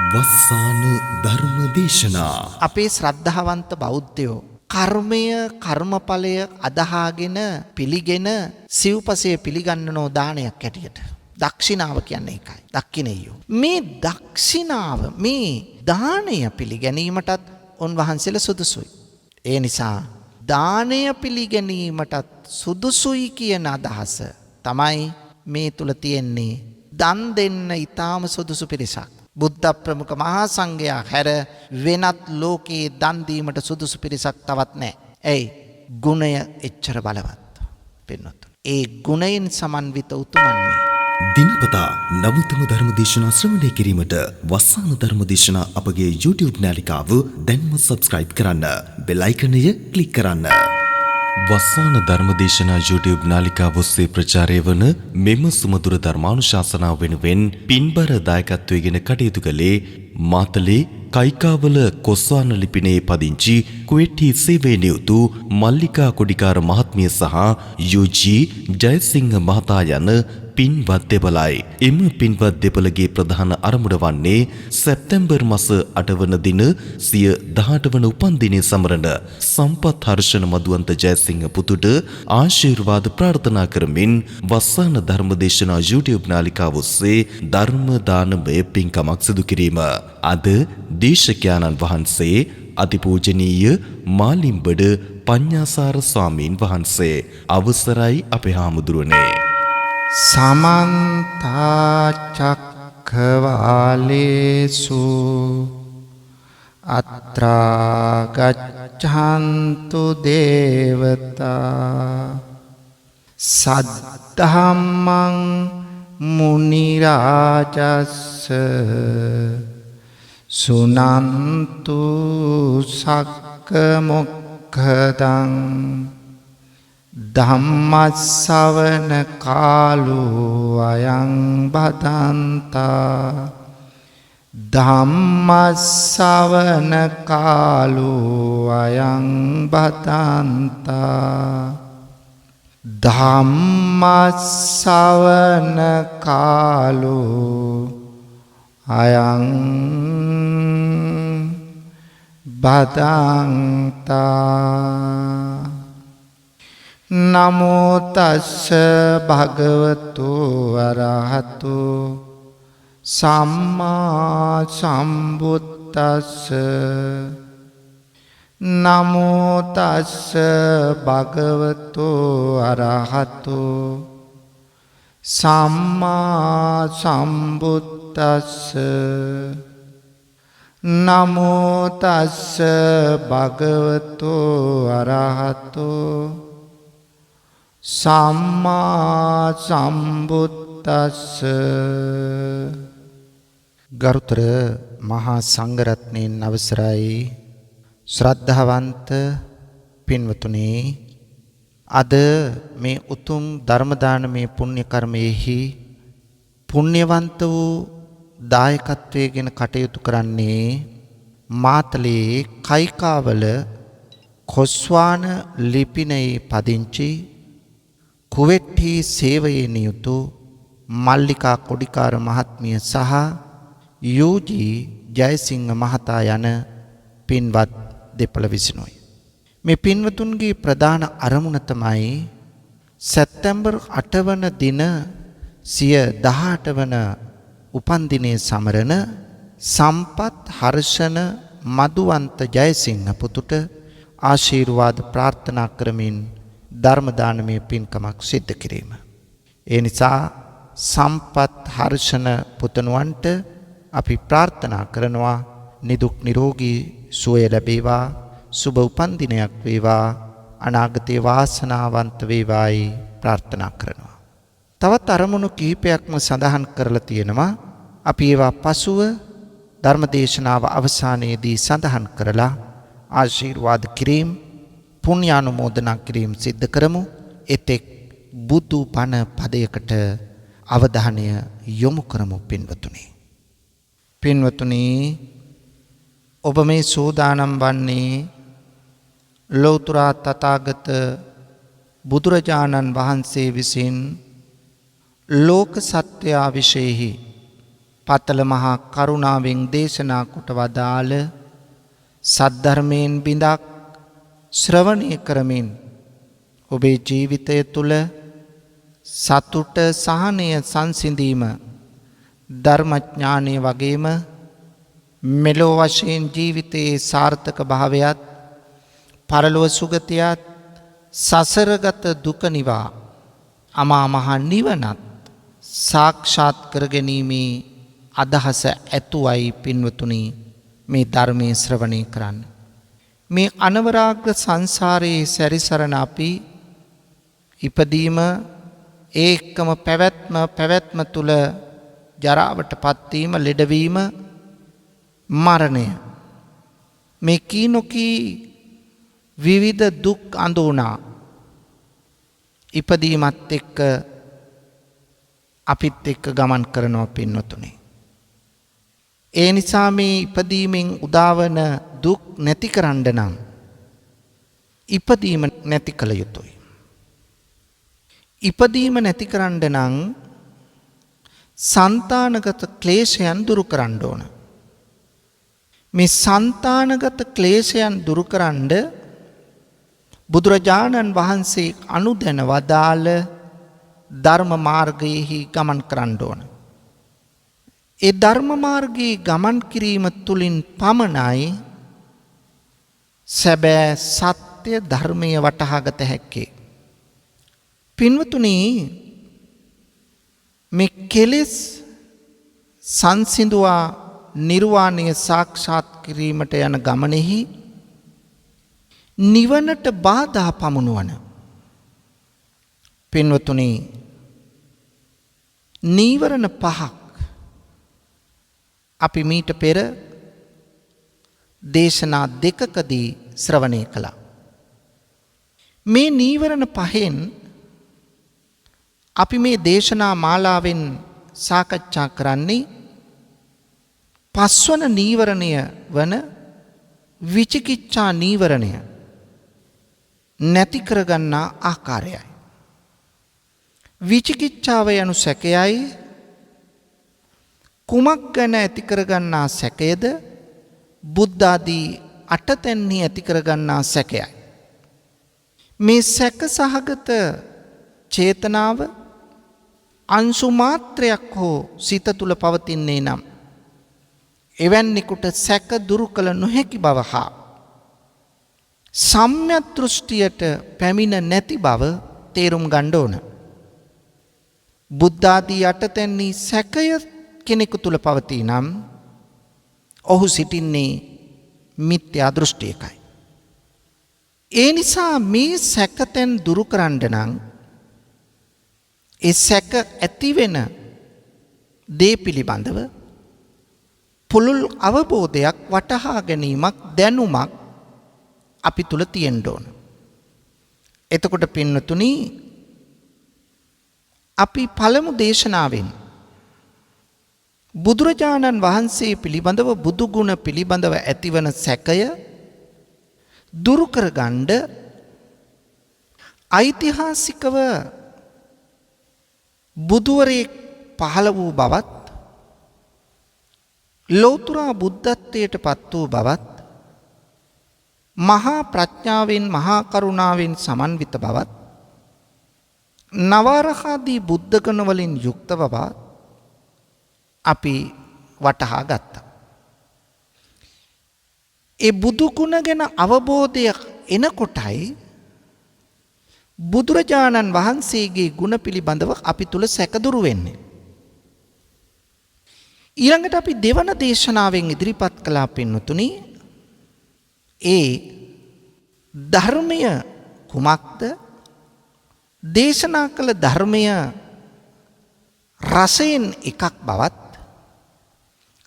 වස්සාන ධර්ම දේශනා අපේ ශ්‍රද්ධාවන්ත බෞද්ධයෝ කර්මය කර්මඵලය අදහාගෙන පිළිගෙන සිව්පසය පිළිගන්නනෝ දානයක් හැටියට. දක්ෂිනාව කියන්නේ ඒකයි. දක්ඛිනෙය්‍යෝ. මේ දක්ෂිනාව මේ දානය පිළිගැනීමටත් උන්වහන්සේලා සුදුසුයි. ඒ නිසා දානය පිළිගැනීමටත් සුදුසුයි කියන අදහස තමයි මේ තුල තියෙන්නේ. දන් දෙන්න ඊටාම සුදුසු පිරිසක්. බුද්ධ ප්‍රමුඛ මහා සංඝයා හැර වෙනත් ලෝකයේ දන් දීමට සුදුසු පිරිසක් තවත් නැහැ. එයි ගුණය එච්චර බලවත්. පින්නතුනි. ඒ ගුණයෙන් සමන්විත උතුමන් මේ. දිනපතා නවතම ධර්ම දේශනා ශ්‍රවණය කිරීමට වස්සාන ධර්ම දේශනා අපගේ YouTube නාලිකාව දැන්ම subscribe කරන්න. බෙල් අයිකනය ක්ලික් කරන්න. වස්සාන ධර්ම දේශනා YouTube නාලිකාව ඔස්සේ ප්‍රචාරය වන මෙම සුමధుර ධර්මානුශාසනාව වෙනුවෙන් පින්බර දායකත්වයෙන් කටයුතු කළේ මාතලේ කයිකාවල කොස්වාන ලිපිනේ පදිංචි කුවෙට්ටි සේවයේ නියුතු මල්ලිකා කොඩිකාර මහත්මිය සහ යූජී ජයසිංහ මහතා යන පින්වත් දෙපළයි. එම පින්වත් දෙපළගේ ප්‍රධාන අරමුණ වන්නේ සැප්තැම්බර් මාස 8 වන දින සිය 18 වන උපන්දිනය සමරන සම්පත් හර්ෂණ මදුවන්ත ජයසිංහ පුතුට ආශිර්වාද ප්‍රාර්ථනා කරමින් වස්සාන ධර්ම දේශනා YouTube නාලිකාව ඔස්සේ ධර්ම දානමය පින්කමක් සිදු කිරීම. අද දේශකයාණන් වහන්සේ අතිපූජනීය මාලිම්බඩ පඤ්ඤාසාර ස්වාමීන් වහන්සේ. අවසරයි අපේ හාමුදුරනේ. සමන්ත චක්ඛවාලේසු අත්‍රා ගච්ඡන්තු දේවතා සද්ධම්මං මුනි රාජස්ස සුනන්තු සක්ක මොක්ඛදං ධම්මස්සවන කාලෝ අයං බදන්තා ධම්මස්සවන කාලෝ අයං බදන්තා ධම්මස්සවන කාලෝ අයං බදන්තා නමෝ තස්ස භගවතු අරහතු සම්මා සම්බුද්දස්ස නමෝ තස්ස භගවතු අරහතු සම්මා සම්බුද්දස්ස නමෝ තස්ස භගවතු අරහතු සම්මා සම්බුද්දස්ස. ගරුතර මහා සංඝරත්නයන් අවසරයි ශ්‍රද්ධාවන්ත පින්වතුනි, අද මේ උතුම් ධර්ම දානමය පුණ්‍ය කර්මයේහි පුණ්‍යවන්ත වූ දායකත්වයෙන් කටයුතු කරන්නේ මාතලේ කයිකාවල කොස්වාන ලිපිනේ පදිංචි කුවෙට්ටි සේවයේ නියුතු මල්ලිකා කොඩිකාර මහත්මිය සහ යූජී ජයසිංහ මහතා යන පින්වත් දෙපළ විසිනුයි. මේ පින්වතුන්ගේ ප්‍රධාන අරමුණ තමයි සැප්තැම්බර් 8 වන දින සිය 18 වන උපන්දිනයේ සමරන සම්පත් හර්ෂණ මදුවන්ත ජයසිංහ පුතුට ආශිර්වාද ප්‍රාර්ථනා කරමින් ධර්ම දානමය පින්කමක් සිද්ධ කිරීම. ඒ නිසා සම්පත් හර්ෂණ පුතණුවන්ට අපි ප්‍රාර්ථනා කරනවා නිදුක් නිරෝගී සුවය ලැබේවා, සුබ උපන්දිනයක් වේවා, අනාගතයේ වාසනාවන්ත වේවායි ප්‍රාර්ථනා කරනවා. තවත් අරමුණු කිහිපයක්ම සඳහන් කරලා තියෙනවා. අපි ඒවා පසුව ධර්ම දේශනාව අවසානයේදී සඳහන් කරලා ආශිර්වාද කිරීම පුණ්‍යානුමෝදනා කිරීම සිද්ධ කරමු. එතෙක් බුදු බණ පදයකට අවධානය යොමු කරමු පින්වතුනි. පින්වතුනි, ඔබ මේ සෝදානම් වන්නේ ලෞතර තථාගත බුදුරජාණන් වහන්සේ විසින් ලෝක සත්‍යය විශේෂෙහි පතල මහා කරුණාවෙන් දේශනා කොට වදාළ සද්ධර්මයෙන් බිඳක් ශ්‍රවණය කරමින් ඔබේ ජීවිතය තුළ සතුට සහනය සංසිඳීම ධර්මඥානය වගේම මෙලෝ වශයෙන් ජීවිතයේ සාර්ථක භාවයත් පරලොව සුගතියත් සසරගත දුක නිවා අමා මහ නිවනත් සාක්ෂාත් කරගැනීමේ අදහස ඇතුවයි පින්වතුනි මේ ධර්මයේ ශ්‍රවණය කරන්න. මේ අනවරාග්‍ර සංසාරයේ සැරිසරන අපි ඉපදීම ඒකම පැවැත්ම තුල ජරාවට පත්වීම ලෙඩවීම මරණය මේ කීනොකී විවිධ දුක් අඳුනා ඉපදීමත් එක්ක අපිත් එක්ක ගමන් කරනවා පින්වතුනි. ඒ නිසා මේ ඉපදීමෙන් උදාවන දුක් නැති කරන්න නම් ඉපදීම නැති කළ යුතුයි. ඉපදීම නැති කරන්න නම් సంతానගත ක්ලේශයන් දුරු කරන්න ඕන. මේ సంతానගත ක්ලේශයන් දුරු කරන්න බුදුරජාණන් වහන්සේ අනුදැන වදාළ ධර්ම මාර්ගයෙහි ගමන් කරන්න ඕන. ඒ ධර්ම මාර්ගයේ ගමන් කිරීම තුළින් පමණයි සැබෑ සත්‍ය ධර්මය වටහාගත හැක්කේ. පින්වතුනි මේ කෙලෙස් සංසිඳුවා නිර්වාණය සාක්ෂාත් කිරීමට යන ගමනෙහි නිවනට බාධා පමුණුවන පින්වතුනි නීවරණ පහක් අපි මීට පෙර දේශනා දෙකකදී ශ්‍රවණය කළා. මේ නීවරණ පහෙන් අපි මේ දේශනා මාලාවෙන් සාකච්ඡා කරන්නේ පස්වන නීවරණය වන විචිකිච්ඡා නීවරණය නැති කරගන්නා ආකාරයයි. විචිකිච්ඡාව යනු සැකයයි. කුමක් ගැන ඇති කරගන්නා සැකයද? බුද්ධ ආදී අටතැන්හි ඇති කරගන්නා සැකයයි. මේ සැක සහගත චේතනාව අංශු මාත්‍රයක් හෝ සිත තුල පවතින්නේ නම් එවැන්නෙකුට සැක දුරු කළ නොහැකි බව හා සම්‍යක් දෘෂ්ටියට පැමිණ නැති බව තේරුම් ගන්න ඕන. බුද්ධ ආදී අටතැන්හි සැකය කෙනෙකු තුල පවතී නම් ඔහු සිටින්නේ මිත්‍යා දෘෂ්ටියකයි. ඒ නිසා මේ සැකතෙන් දුරු කරන්න නම් ඒ සැක ඇති වෙන දේ පිළිබඳව පුළුල් අවබෝධයක් වටහා ගැනීමක් දැනුමක් අපි තුල තියෙන්න ඕන. එතකොට පින්වතුනි අපි පළමු දේශනාවෙන් බුදුරජාණන් වහන්සේ පිළිබඳව බුදු ගුණ පිළිබඳව ඇතිවන සැකය දුරු කරගන්න ඓතිහාසිකව බුදුවරයෙක් පහළ වූ බවත් ලෞතර බුද්ධත්වයට පත් වූ බවත් මහා ප්‍රඥාවෙන් මහා කරුණාවෙන් සමන්විත බවත් නවරහාදී බුද්ධ ගුණ වලින් යුක්ත බවත් අපි වටහා ගත්තා. ඒ බුදු ගුණ ගැන අවබෝධය එනකොටයි බුදුරජාණන් වහන්සේගේ ගුණ පිළිබඳව අපි තුල සැක දුරු වෙන්නේ. ඊළඟට අපි දෙවන දේශනාවෙන් ඉදිරිපත් කළා පින්වතුනි ඒ ධර්මය කුමක්ද? දේශනා කළ ධර්මය රසයෙන් එකක් බවත්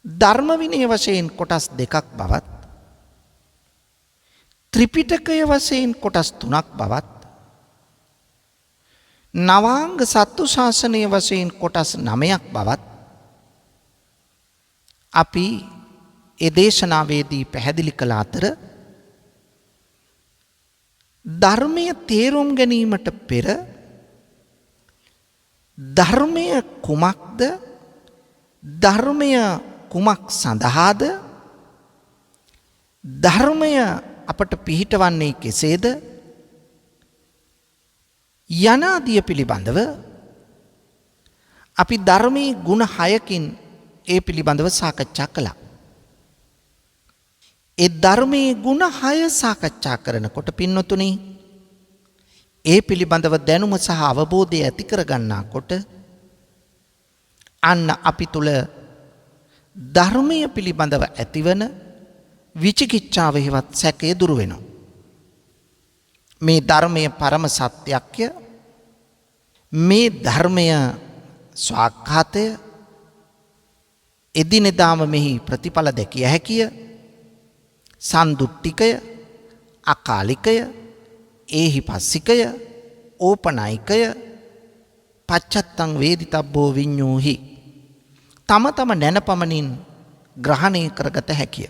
ධර්ම විනය වශයෙන් කොටස් දෙකක් බවත් ත්‍රිපිටකය වශයෙන් කොටස් තුනක් බවත් නවාංග සත්තු ශාසනය වශයෙන් කොටස් 9ක් බවත් අපි ඒ දේශනාවේදී පැහැදිලි කළ අතර ධර්මය තේරුම් ගැනීමට පෙර ධර්මය කුමක්ද ධර්මය කුමක් සඳහාද? ධර්මය අපට පිහිටවන්නේ කෙසේද? යනාදිය පිළිබඳව අපි ධර්මයේ ගුණ 6කින් ඒ පිළිබඳව සාකච්ඡා කළා. ඒ ධර්මයේ ගුණ 6 සාකච්ඡා කරනකොට පින්නතුනි ඒ පිළිබඳව දැනුම සහ අවබෝධය ඇති කර ගන්නාකොට අන්න අපි තුල ධර්මයේ පිළිබඳව ඇතිවන විචිකිච්ඡාව හේවත් සැකය දුරු වෙනවා. මේ ධර්මයේ පරම සත්‍යක්ය, මේ ධර්මය ස්වාක්ඛාතය, එදිනෙදාම මෙහි ප්‍රතිඵල දැකිය හැකිය, සන්දුට්ඨිකය, අකාලිකය, ඒහිපස්සිකය, ඕපනයිකය, පච්චත්තං වේදිතබ්බෝ විඤ්ඤෝහි, තම තම නැනපමණින් ග්‍රහණය කරගත හැකිය.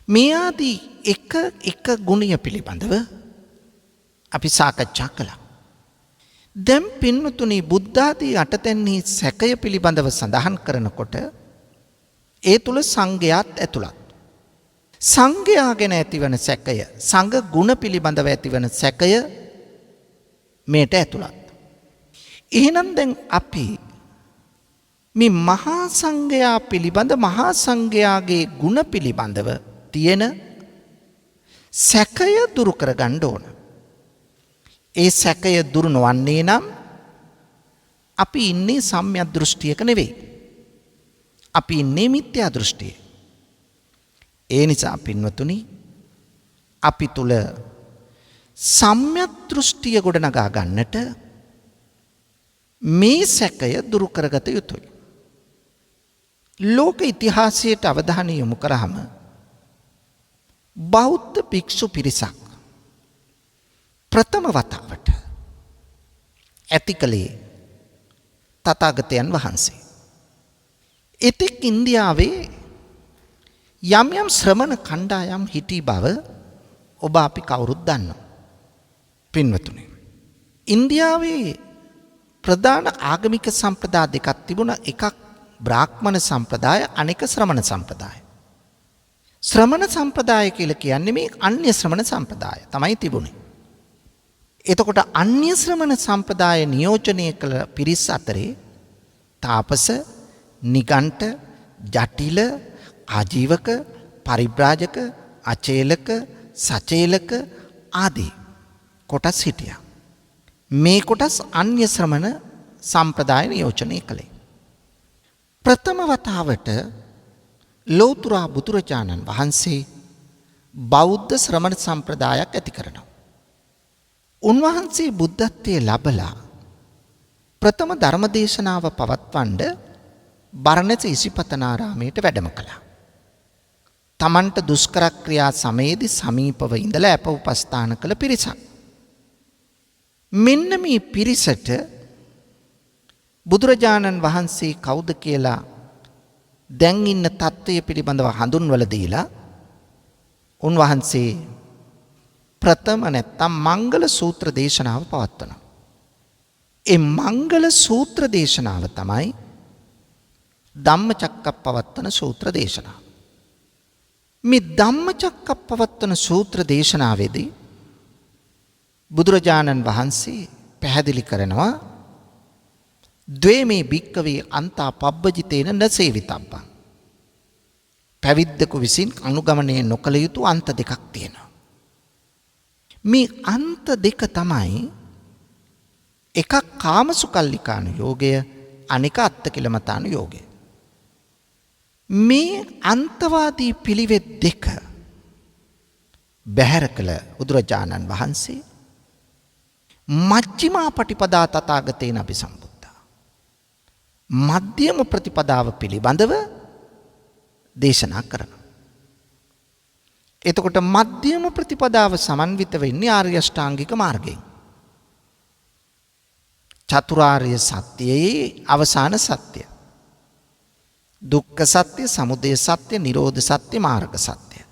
මේ ආදී එක ගුණය පිළිබඳව අපි සාකච්ඡා කළා. දැන් පින්නතුනි බුද්ධ ආදී අටතැන්හි සැකය පිළිබඳව සඳහන් කරනකොට ඒ තුල සංඝයාත් ඇතුළත්. සංඝයා ගැන ඇතිවන සැකය, සංඝ ගුණ පිළිබඳව ඇතිවන සැකය මේට ඇතුළත්. එහෙනම් දැන් අපි මේ මහා සංඝයා පිළිබඳ මහා සංඝයාගේ ගුණ පිළිබඳව තියෙන සැකය දුරු කරගන්න ඕන. ඒ සැකය දුරු නොවන්නේ නම් අපි ඉන්නේ සම්‍යක් දෘෂ්ටියක නෙවෙයි. අපි ඉන්නේ මිත්‍යා දෘෂ්ටියේ. ඒ නිසා පින්වතුනි අපි තුල සම්‍යක් දෘෂ්ටිය ගොඩනගා ගන්නට මේ සැකය දුරු කරගත යුතුයි. ලෝක ඉතිහාසයට අවධානය යොමු කරාම බෞද්ධ භික්ෂු පිරිසක් ප්‍රථම වතාවට ඇති කළේ තථාගතයන් වහන්සේ. එතෙක් ඉන්දියාවේ යම් යම් ශ්‍රමණ කණ්ඩායම් හිටි බව ඔබ අපි කවුරුත් දන්නවා. පින්වතුනි, ඉන්දියාවේ ප්‍රධාන ආගමික සම්ප්‍රදාය දෙකක් තිබුණා. එකක් බ්‍රාහ්මණ සම්ප්‍රදාය, අනෙක ශ්‍රමණ සම්ප්‍රදාය. ශ්‍රමණ සම්ප්‍රදාය කියලා කියන්නේ මේ අන්‍ය ශ්‍රමණ සම්ප්‍රදාය තමයි තිබුණේ. එතකොට අන්‍ය ශ්‍රමණ සම්ප්‍රදාය නියෝජනය කළ පිරිස් අතරේ තාපස, නිගණ්ඨ, ජටිල, ආජීවක, පරිබ්‍රාජක, අචේලක, සචේලක ආදී කොටස් හිටියා. මේ කොටස් අන්‍ය ශ්‍රමණ සම්ප්‍රදාය නියෝජනය කළේ. ප්‍රථම වතාවට ලෝතර බුදුරජාණන් වහන්සේ බෞද්ධ ශ්‍රමණ සම්ප්‍රදායක් ඇති කරනවා. උන්වහන්සේ බුද්ධත්වයේ ලැබලා ප්‍රථම ධර්මදේශනාව පවත්වන්න බරණැස ඉසිපතනාරාමයට වැඩම කළා. තමන්ට දුෂ්කර ක්‍රියා සමයේදී සමීපව ඉඳලා අප උපස්ථාන කළ පිරිසක්. මෙන්න මේ පිරිසට බුදුරජාණන් වහන්සේ කවුද කියලා දැන් ඉන්න තත්ත්වය පිළිබඳව හඳුන්වලා දීලා උන්වහන්සේ ප්‍රථම නැත්තම් මංගල සූත්‍ර දේශනාව පවත්වනවා. ඒ මංගල සූත්‍ර දේශනාව තමයි ධම්මචක්කප්පවත්තන සූත්‍ර දේශනාව. මේ ධම්මචක්කප්පවත්තන සූත්‍ර දේශනාවේදී බුදුරජාණන් වහන්සේ පැහැදිලි කරනවා ද්වේමේ භික්කවේ අන්තා පබ්බජිතේන නසේවිතබ්බං. පැවිද්දකු විසින් අනුගමනය නොකළ යුතු අන්ත දෙකක් තියෙනවා. මේ අන්ත දෙක තමයි එකක් කාමසුකල්ලිකානු යෝගය, අනෙක අත්තකිලමතානු යෝගය. මේ අන්තවාදී පිළිවෙත් දෙක බැහැර කළ බුදුරජාණන් වහන්සේ මජ්ක්‍ධිමා පටිපදා තථාගතේන අபிසම්බුද්ධා, මධ්‍යම ප්‍රතිපදාව පිළිබඳව දේශනා කරනවා. එතකොට මධ්‍යම ප්‍රතිපදාව සමන්විත වෙන්නේ ආර්ය අෂ්ටාංගික මාර්ගයෙන්. චතුරාර්ය සත්‍යයේ අවසාන සත්‍ය. දුක්ඛ සත්‍ය, සමුදය සත්‍ය, නිරෝධ සත්‍ය, මාර්ග සත්‍ය.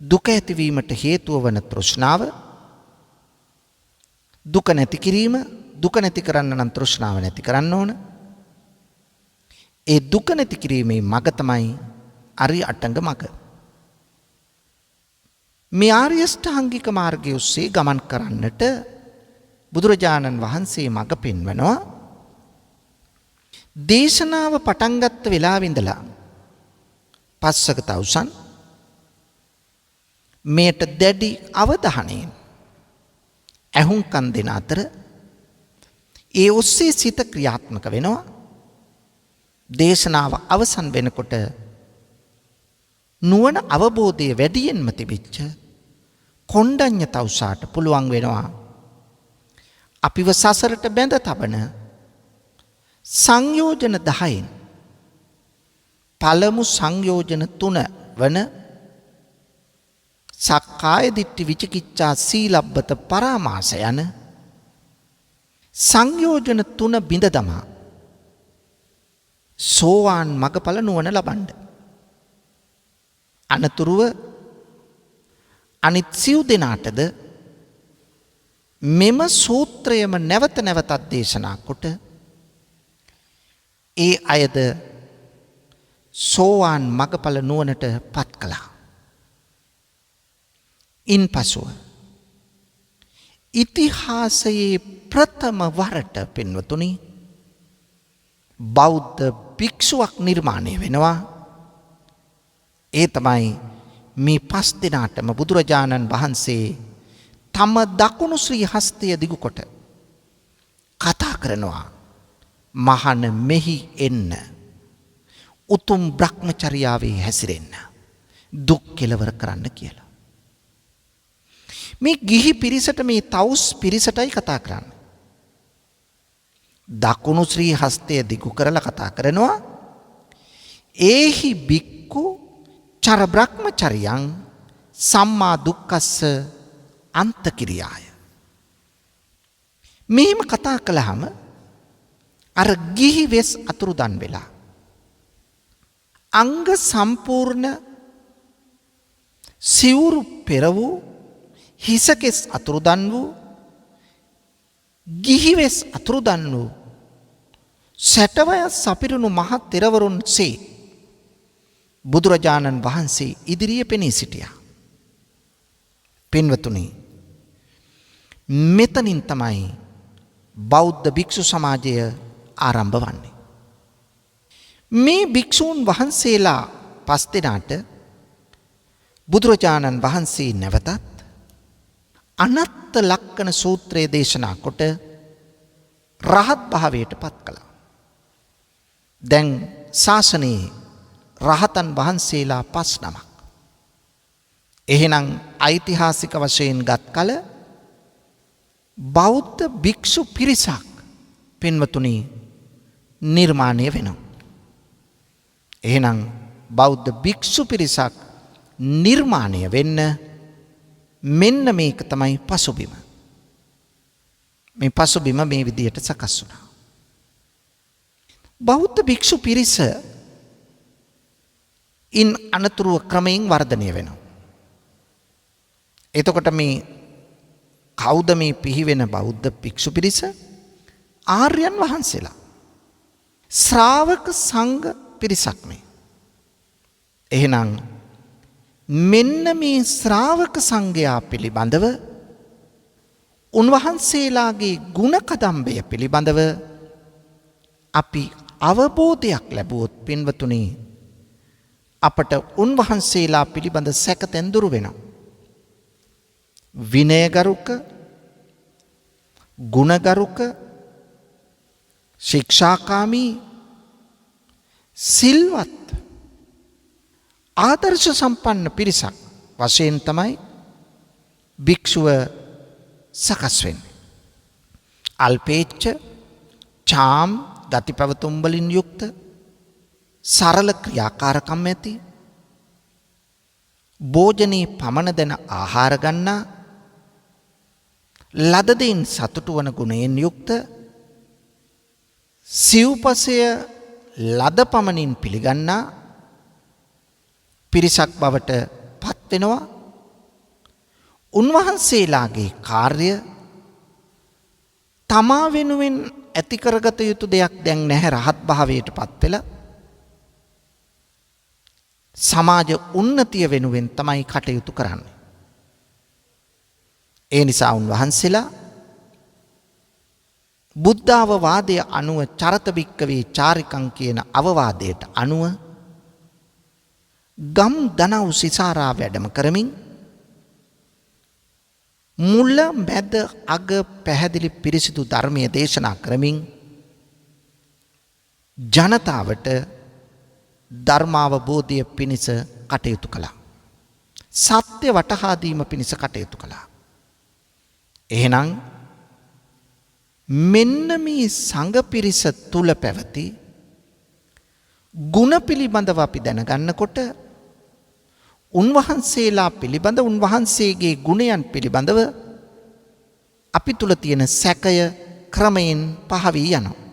දුක ඇතිවීමට හේතුව වන තෘෂ්ණාව, දුක නැති කිරීම, දුක නැති කරන්න නම් තෘෂ්ණාව නැති කරන්න ඕන. ඒ දුක නැති කිරීමේ මඟ තමයි අරිය අටංග මඟ. මේ ආර්ය අෂ්ටාංගික මාර්ගය ඔස්සේ ගමන් කරන්නට බුදුරජාණන් වහන්සේ මඟ පෙන්වනවා. දේශනාව පටන් ගත්ත වෙලාවෙ ඉඳලා පස්සක තවුසන් මේට දැඩි අවධානයෙන් ඇහුම්කන් දෙන අතර ඒ ඔස්සේ සිත ක්‍රියාත්මක වෙනවා. දේශනාව අවසන් වෙනකොට නුවණ අවබෝධය වැඩියෙන්ම තිබිච්ච කොණ්ඩඤ්ඤ තවුසාට පුළුවන් වෙනවා අපිව සසරට බැඳ තබන සංයෝජන 10න් පළමු සංයෝජන 3 වන සක්කාය දිට්ඨි විචිකිච්ඡා සීලබ්බත පරාමාස යන සංයෝජන 3 බිඳ දමා සෝවාන් මගඵල නුවණ ලබන්න. අනතුරුව අනිත් සිව් දෙනාටද මෙම සූත්‍රයම නැවත නැවතත් දේශනා කොට ඒ අයද සෝවාන් මගඵල නුවණට පත් කළා. ඉන්පසුව ඉතිහාසයේ ප්‍රථම වරට පින්වතුනි බෞද්ධ භික්ෂුවක් නිර්මාණය වෙනවා. ඒ තමයි මේ පස් දෙනාටම බුදුරජාණන් වහන්සේ තම දකුණු ශ්‍රී හස්තය දිගු කොට කතා කරනවා. මහණ මෙහි එන්න. උතුම් බ්‍රහ්මචර්යාවේ හැසිරෙන්න. දුක් කෙලවර කරන්න කියලා. මේ ගිහි පිරිසට මේ තවුස් පිරිසටයි කතා කරන්නේ. දකුණු ශ්‍රී හස්තය දිගු කරලා කතා කරනවා. ඒහි බික්කු චර බ්‍රහ්මචරියං සම්මා දුක්ඛස්ස අන්තකිරියාය. මෙහෙම කතා කළාම අර ගිහි වෙස් අතුරුදන් වෙලා අංග සම්පූර්ණ සිවුරු පෙර වූ හිසකෙස් අතුරුදන් වූ ගිහි වෙස් අතුරුදන් වූ සැටවයස් සපිරුණු මහත් තෙරවරුන්සේ බුදුරජාණන් වහන්සේ ඉදිරියේ පෙනී සිටියා. පින්වතුනි, මෙතනින් තමයි බෞද්ධ භික්ෂු සමාජය ආරම්භ වන්නේ. මේ භික්ෂූන් වහන්සේලා පස් දෙනාට බුදුරජාණන් වහන්සේ නැවතත් අනත්ත ලක්කන සූත්‍රය දේශනා කොට රහත් භාවයට පත් කළා. දැන් ශාසනයේ රහතන් වහන්සේලා පස් නමක්. එහෙනම් ඓතිහාසික වශයෙන් ගත් කල බෞද්ධ භික්ෂු පිරිසක් පින්වතුනි නිර්මාණය වෙනවා. එහෙනම් බෞද්ධ භික්ෂු පිරිසක් නිර්මාණය වෙන්න මෙන්න මේක තමයි පසුබිම. මේ පසුබිම මේ විදියට සකස් වුණා. බෞද්ධ භික්ෂු පිරිස ඉන් අනතුරුව ක්‍රමයෙන් වර්ධනය වෙනවා. එතකොට මේ කවුද මේ පිහිවෙන බෞද්ධ භික්ෂු පිරිස? ආර්යයන් වහන්සේලා. ශ්‍රාවක සංඝ පිරිසක් මේ. එහෙනම් මෙන්න මේ ශ්‍රාවක සංඝයා පිළිබඳව උන්වහන්සේලාගේ ගුණ කදම්බය පිළිබඳව අපි අවබෝධයක් ලැබුවොත් පින්වතුනි අපට උන්වහන්සේලා පිළිබඳ සැකතෙන් දුරු වෙනවා. විනයගරුක, ගුණගරුක, ශික්ෂාකාමී, සිල්වත්, ආදර්ශ සම්පන්න පිරිසක් වශයෙන් තමයි භික්ෂුව සකස් වෙන්නේ. අල්පේච්ඡ, ඡාම් ගති පැවතුම් වලින් යුක්ත, සරල ක්‍රියාකාරකම් ඇති, භෝජනයේ පමණ දෙන ආහාර ගන්නා, ලද දෙයින් සතුටු වන ගුණයෙන් යුක්ත, සිව්පසය ලද පමණින් පිළිගන්නා පිරිසක් බවට පත් වෙනවා. උන්වහන්සේලාගේ කාර්ය තමා වෙනුවෙන් ඇති කරගත යුතු දෙයක් දැන් නැහැ. රහත් භාවයට පත් වෙලා සමාජ උන්නතිය වෙනුවෙන් තමයි කටයුතු කරන්නේ. ඒ නිසා උන්වහන්සේලා බුද්ධාවවාදය අනුව චරත භික්කවේ චාරිකං කියන අවවාදයට අනුව ගම් දනව් සිසාරා වැඩම කරමින් මුල මැද අග පැහැදිලි පිරිසිදු ධර්මය දේශනා කරමින් ජනතාවට ධර්මාවබෝධය පිණිස කටයුතු කළා. සත්‍ය වටහා දීම පිණිස කටයුතු කළා. එහෙනම් මෙන්න මේ සංඝ පිරිස තුල පැවති ගුණ පිළිබඳව අපි දැනගන්නකොට උන්වහන්සේලා පිළිබඳ උන්වහන්සේගේ ගුණයන් පිළිබඳව අපි තුල තියෙන සැකය ක්‍රමයෙන් පහ වී යනවා.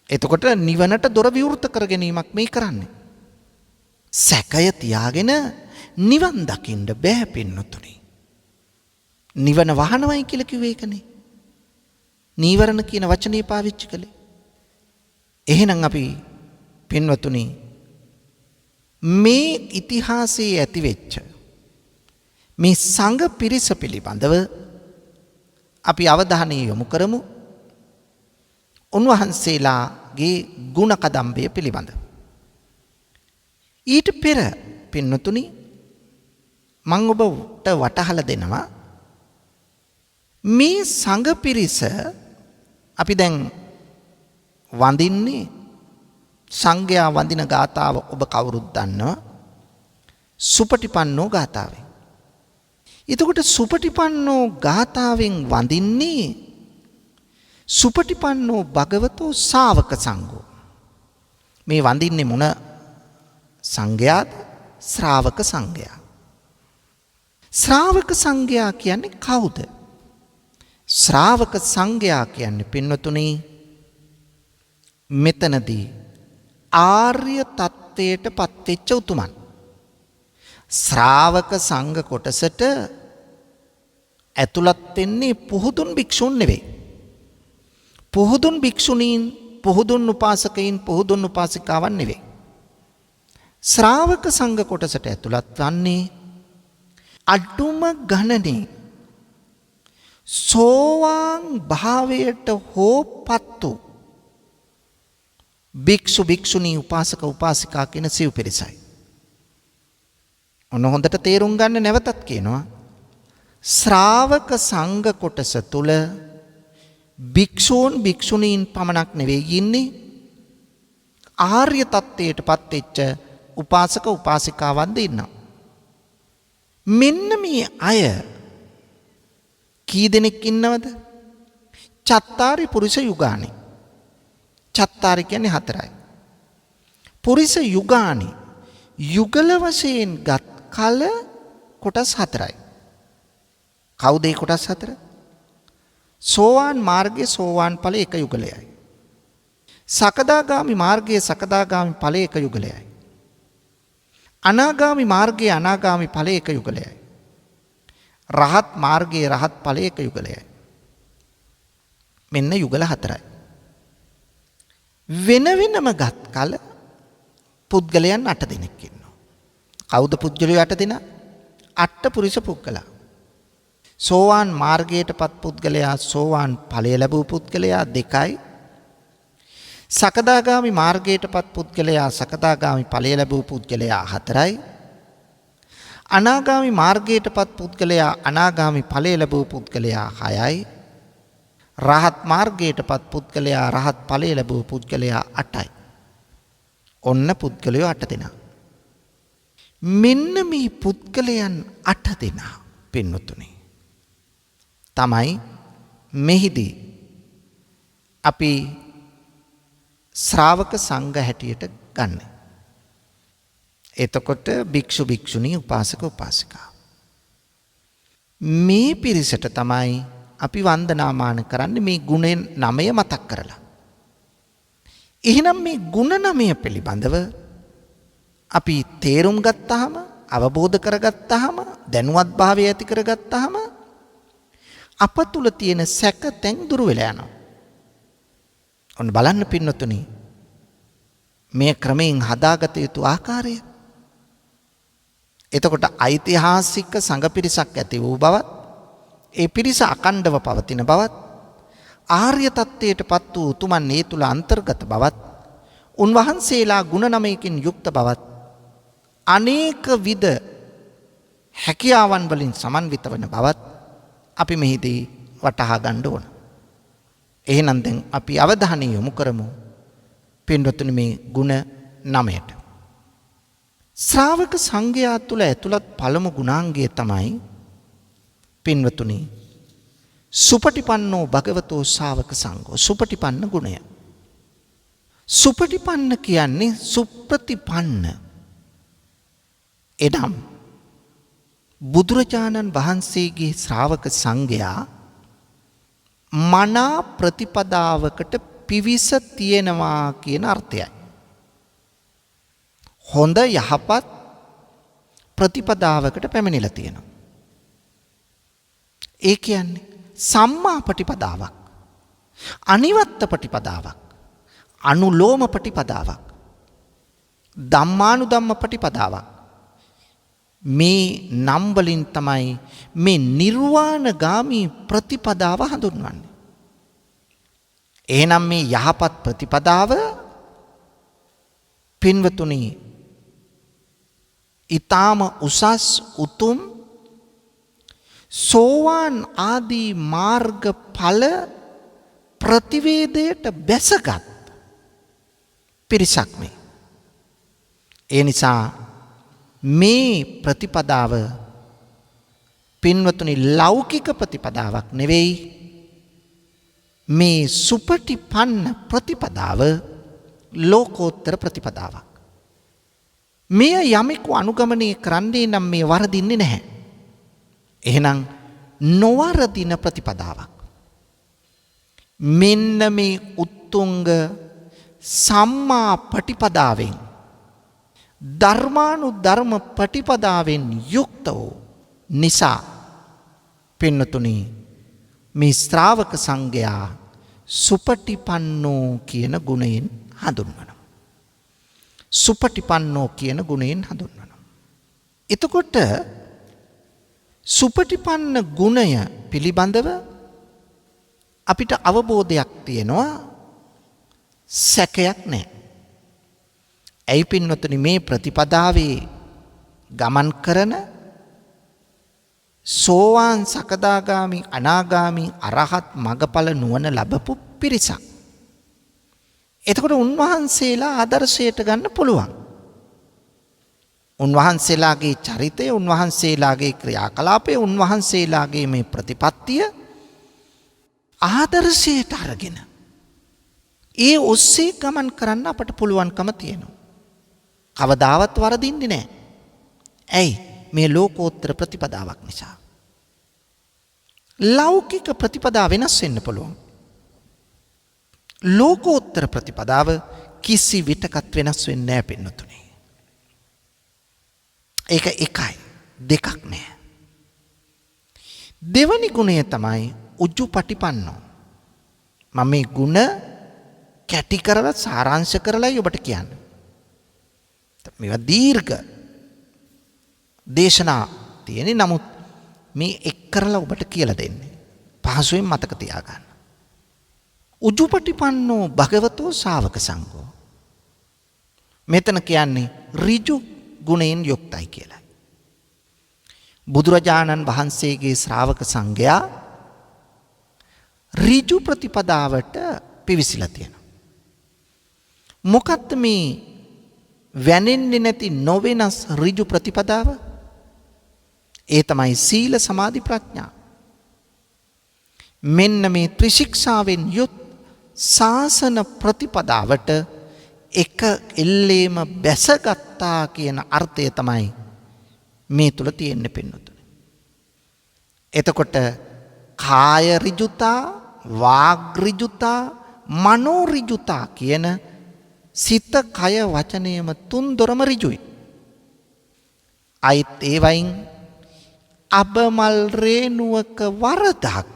එතකොට නිවනට දොර විවෘත කර ගැනීමක් මේ කරන්නේ. සැකය තියාගෙන නිවන් දකින්න බෑ පින්නතුනි. නිවන වහනවයි කියලා කිව්වේ ඒකනේ. නීවරණ කියන වචනේ පාවිච්චි කළේ. එහෙනම් අපි පින්වතුනි මේ ඉතිහාසයේ ඇතිවෙච්ච මේ සංඝ පිරිස පිළිබඳව අපි අවධානය යොමු කරමු. උන්වහන්සේලාගේ ගුණ කදම්බය පිළිබඳ. ඊට පෙර පින්වතුනි මම ඔබට වටහලා දෙනවා මේ සංඝ පිරිස අපි දැන් වඳින්නේ සංඝයා වඳින ගාථාව ඔබ කවුරුත් දන්නවා සුපටිපන්නෝ ගාථාවෙන්. එතකොට සුපටිපන්නෝ ගාථාවෙන් වඳින්නේ සුපටිපන්නෝ භගවතෝ ශාවක සංඝෝ. මේ වඳින්නේ මොන සංඝයාද? ශ්‍රාවක සංඝයා. ශ්‍රාවක සංඝයා කියන්නේ කවුද? ශ්‍රාවක සංඝයා කියන්නේ පින්වතුනි මෙතනදී ආර්ය තත්ත්වයට පත්වෙච්ච උතුමන්. ශ්‍රාවක සංඝ කොටසට ඇතුළත් වෙන්නේ පුහුදුන් භික්ෂුන් නෙවෙයි. පුහුදුන් භික්ෂුණීන්, පුහුදුන් උපාසකයින්, පුහුදුන් උපාසිකාවන් නෙවෙයි. ශ්‍රාවක සංඝ කොටසට ඇතුළත් වන්නේ අඩුම ගණනේ සෝවාන් භාවයට හෝපත්තු භික්ෂු භික්ෂුණී උපාසක උපාසිකා කියන සිව් පිරිසයි. ඔන්න හොඳට තේරුම් ගන්න නැවතත් කියනවා ශ්‍රාවක සංඝ කොටස තුල භික්ෂූන් භික්ෂුණීන් පමණක් නෙවෙයි ඉන්නේ ආර්ය තත්ත්වයට පත්වෙච්ච උපාසක උපාසිකාවන්ද ඉන්නවා. මෙන්න මේ අය කී දෙනෙක් ඉන්නවද? චත්තාරි පුරුෂ යුගානි. චත්තාරි කියන්නේ 4යි. පුරුෂ යුගානි යුගල වශයෙන් ගත් කල කොටස් 4යි. කවුද ඒ කොටස් 4? සෝවාන් මාර්ගයේ සෝවාන් ඵලය එක යුගලයයි. සකදාගාමි මාර්ගයේ සකදාගාමි ඵලය එක යුගලයයි. අනාගාමි මාර්ගයේ අනාගාමි ඵලය එක යුගලයයි. රහත් මාර්ගයේ රහත් ඵලය එක යුගලයයි. මෙන්න යුගල 4යි. වෙන වෙනම ගත් කල පුද්ගලයන් 8 දෙනෙක් ඉන්නවා. කවුද පුද්ගලයෝ 8 දෙනා? අට පුරුෂ පුද්ගලයා. සෝවාන් මාර්ගයටපත් පුද්ගලයා සෝවාන් ඵලය ලැබූ පුද්ගලයා 2යි. සකදාගාමි මාර්ගයටපත් පුද්ගලයා සකදාගාමි ඵලය ලැබූ පුද්ගලයා 4යි. අනාගාමි මාර්ගයටපත් පුද්ගලයා අනාගාමි ඵලය ලැබූ පුද්ගලයා 6යි. රහත් මාර්ගයටපත් පුද්ගලයා රහත් ඵලය ලැබූ පුද්ගලයා 8යි. ඔන්න පුද්ගලයෝ 8 දෙනා. මෙන්න මේ පුද්ගලයන් 8 දෙනා පින්වතුනි තමයි මෙහිදී අපි ශ්‍රාවක සංඝ හැටියට ගන්න. එතකොට භික්ෂු භික්ෂුණී උපාසක උපාසිකා මේ පිරිසට තමයි අපි වන්දනාමාන කරන්නේ මේ ගුණ 9 මතක් කරලා. එහෙනම් මේ ගුණ 9 පිළිබඳව අපි තේරුම් ගත්තාම අවබෝධ කරගත්තාම දැනුවත් භාවය ඇති කරගත්තාම අප තුල තියෙන සැක තැන් දුරු වෙලා යනවා. ඔන්න බලන්න පින්නතුනි මේ ක්‍රමයෙන් හදාගත යුතු ආකාරය එතකොට ඓතිහාසික සංඝ පිරිසක් ඇති වූ බවත් ඒ පිරිස අකණ්ඩව පවතින බවත් ආර්ය තත්ත්වයට පත් වූ උතුමන් ඒ තුල අන්තර්ගත බවත් උන්වහන්සේලා ගුණ නමයකින් යුක්ත බවත් අනේක විද හැකියාවන් වලින් සමන්විත වන බවත් අපි මෙහිදී වටහා ගන්න ඕන. එහෙනම් දැන් අපි අවධානය යොමු කරමු පින්වත්නි මේ ගුණ 9ට. ශ්‍රාවක සංඝයා තුල ඇතුළත් පළමු ගුණාංගය තමයි පින්වතුනි සුපටිපන්නෝ භගවතෝ ශාවක සංඝෝ සුපටිපන්න ගුණය. සුපටිපන්න කියන්නේ සුප්‍රතිපන්න. එනම් බුදුරජාණන් වහන්සේගේ ශ්‍රාවක සංඝයා මනා ප්‍රතිපදාවකට පිවිස තියෙනවා කියන අර්ථයයි. හොඳ යහපත් ප්‍රතිපදාවකට පැමිණිලා තියෙනවා. ඒ කියන්නේ සම්මා ප්‍රතිපදාවක්, අනිවත්ත ප්‍රතිපදාවක්, අනුලෝම ප්‍රතිපදාවක්, ධම්මානුධම්ම ප්‍රතිපදාවක්. මේ නම් වලින් තමයි මේ නිර්වාණගාමී ප්‍රතිපදාව හඳුන්වන්නේ. එහෙනම් මේ යහපත් ප්‍රතිපදාව පින්වතුනි ඊටාම උසස් උතුම් සෝවාන් ආදී මාර්ගඵල ප්‍රතිවේදයට බැසගත් පිරිසක් මේ. ඒ නිසා මේ ප්‍රතිපදාව පින්වතුනි ලෞකික ප්‍රතිපදාවක් නෙවෙයි. මේ සුපටිපන්න ප්‍රතිපදාව ලෝකෝත්තර ප්‍රතිපදාවක්. මෙය යමෙකු අනුගමනය කරන්නේ නම් මේ වරදින්නේ නැහැ. එහෙනම් නොවරදින ප්‍රතිපදාවක්. මෙන්න මේ උත්තුංග සම්මා ප්‍රතිපදාවෙන් ධර්මානුධර්ම ප්‍රතිපදාවෙන් යුක්ත වූ නිසා පින්නතුනි මේ ශ්‍රාවක සංඝයා සුපටිපන්නෝ කියන ගුණයෙන් හඳුන්වනවා. සුපටිපන්නෝ කියන ගුණයෙන් හඳුන්වනවා. එතකොට සුපටිපන්න ගුණය පිළිබඳව අපිට අවබෝධයක් තියෙනවා, සැකයක් නැහැ. ඇයි පින්වතුනි මේ ප්‍රතිපදාවේ ගමන් කරන සෝවාන් සකදාගාමි අනාගාමි අරහත් මගඵල නුවණ ලැබපු පිරිසක්. එතකොට උන්වහන්සේලා ආදර්ශයට ගන්න පුළුවන්. උන්වහන්සේලාගේ චරිතය, උන්වහන්සේලාගේ ක්‍රියාකලාපය, උන්වහන්සේලාගේ මේ ප්‍රතිපත්තිය ආදර්ශයට අරගෙන ඒ ඔස්සේ ගමන් කරන්න අපට පුළුවන්කම තියෙනවා. කවදාවත් වරදින්නේ නැහැ. ඇයි? මේ ලෝකෝත්තර ප්‍රතිපදාවක් නිසා. ලෞකික ප්‍රතිපදාව වෙනස් වෙන්න පුළුවන්. ලෝකෝත්තර ප්‍රතිපදාව කිසි විටකත් වෙනස් වෙන්නේ නැහැ පින්නතුනි. ඒක එකයි, දෙකක් නෑ. දෙවනි ගුණය තමයි උජ්ජුපටිපන්නෝ. මම මේ ගුණ කැටි කරලා සාරාංශ කරලායි ඔබට කියන්නේ. මේවා දීර්ඝ දේශනා තියෙන්නේ, නමුත් මේ එක් කරලා ඔබට කියලා දෙන්නේ. පහසුවෙන් මතක තියාගන්න. උජුපටිපන්නෝ භගවතෝ ශාවක සංඝෝ. මෙතන කියන්නේ ඍජු ගුණයෙන් යුක්තයි කියලා. බුදුරජාණන් වහන්සේගේ ශ්‍රාවක සංඝයා ඍජු ප්‍රතිපදාවට පිවිසිලා තියෙනවා. මොකක්ද මේ වැනෙන්නේ නැති නොවෙනස් ඍජු ප්‍රතිපදාව? ඒ තමයි සීල සමාධි ප්‍රඥා. මෙන්න මේ ත්‍රිශික්ෂාවෙන් යුත් ශාසන ප්‍රතිපදාවට එක එල්ලේම බැසගත්තා කියන අර්ථය තමයි මේ තුල තියෙන්නේ පින්නතුනේ. එතකොට කාය ඍජුතා, වාග් ඍජුතා, මනෝ ඍජුතා කියන සිත, කය, වචනයම තුන්දොරම ඍජුයි. අයිත් ඒ වයින් අබමල් රේණුවක වරදක්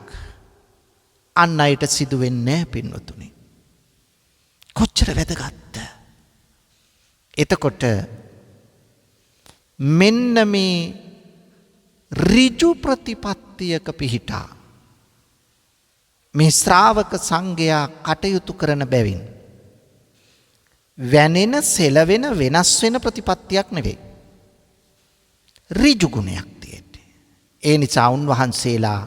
අන් අයට සිදු වෙන්නේ නැහැ පින්වතුනි. කොච්චර වැදගත්ද? එතකොට මෙන්න මේ ඍජු ප්‍රතිපත්තියක පිහිටා මේ ශ්‍රාවක සංඝයා කටයුතු කරන බැවින් වැනෙන සෙලවෙන වෙනස් වෙන ප්‍රතිපත්තියක් නෙවෙයි. ඍජු ගුණයක් තියෙන්නේ. ඒ නිසා උන්වහන්සේලා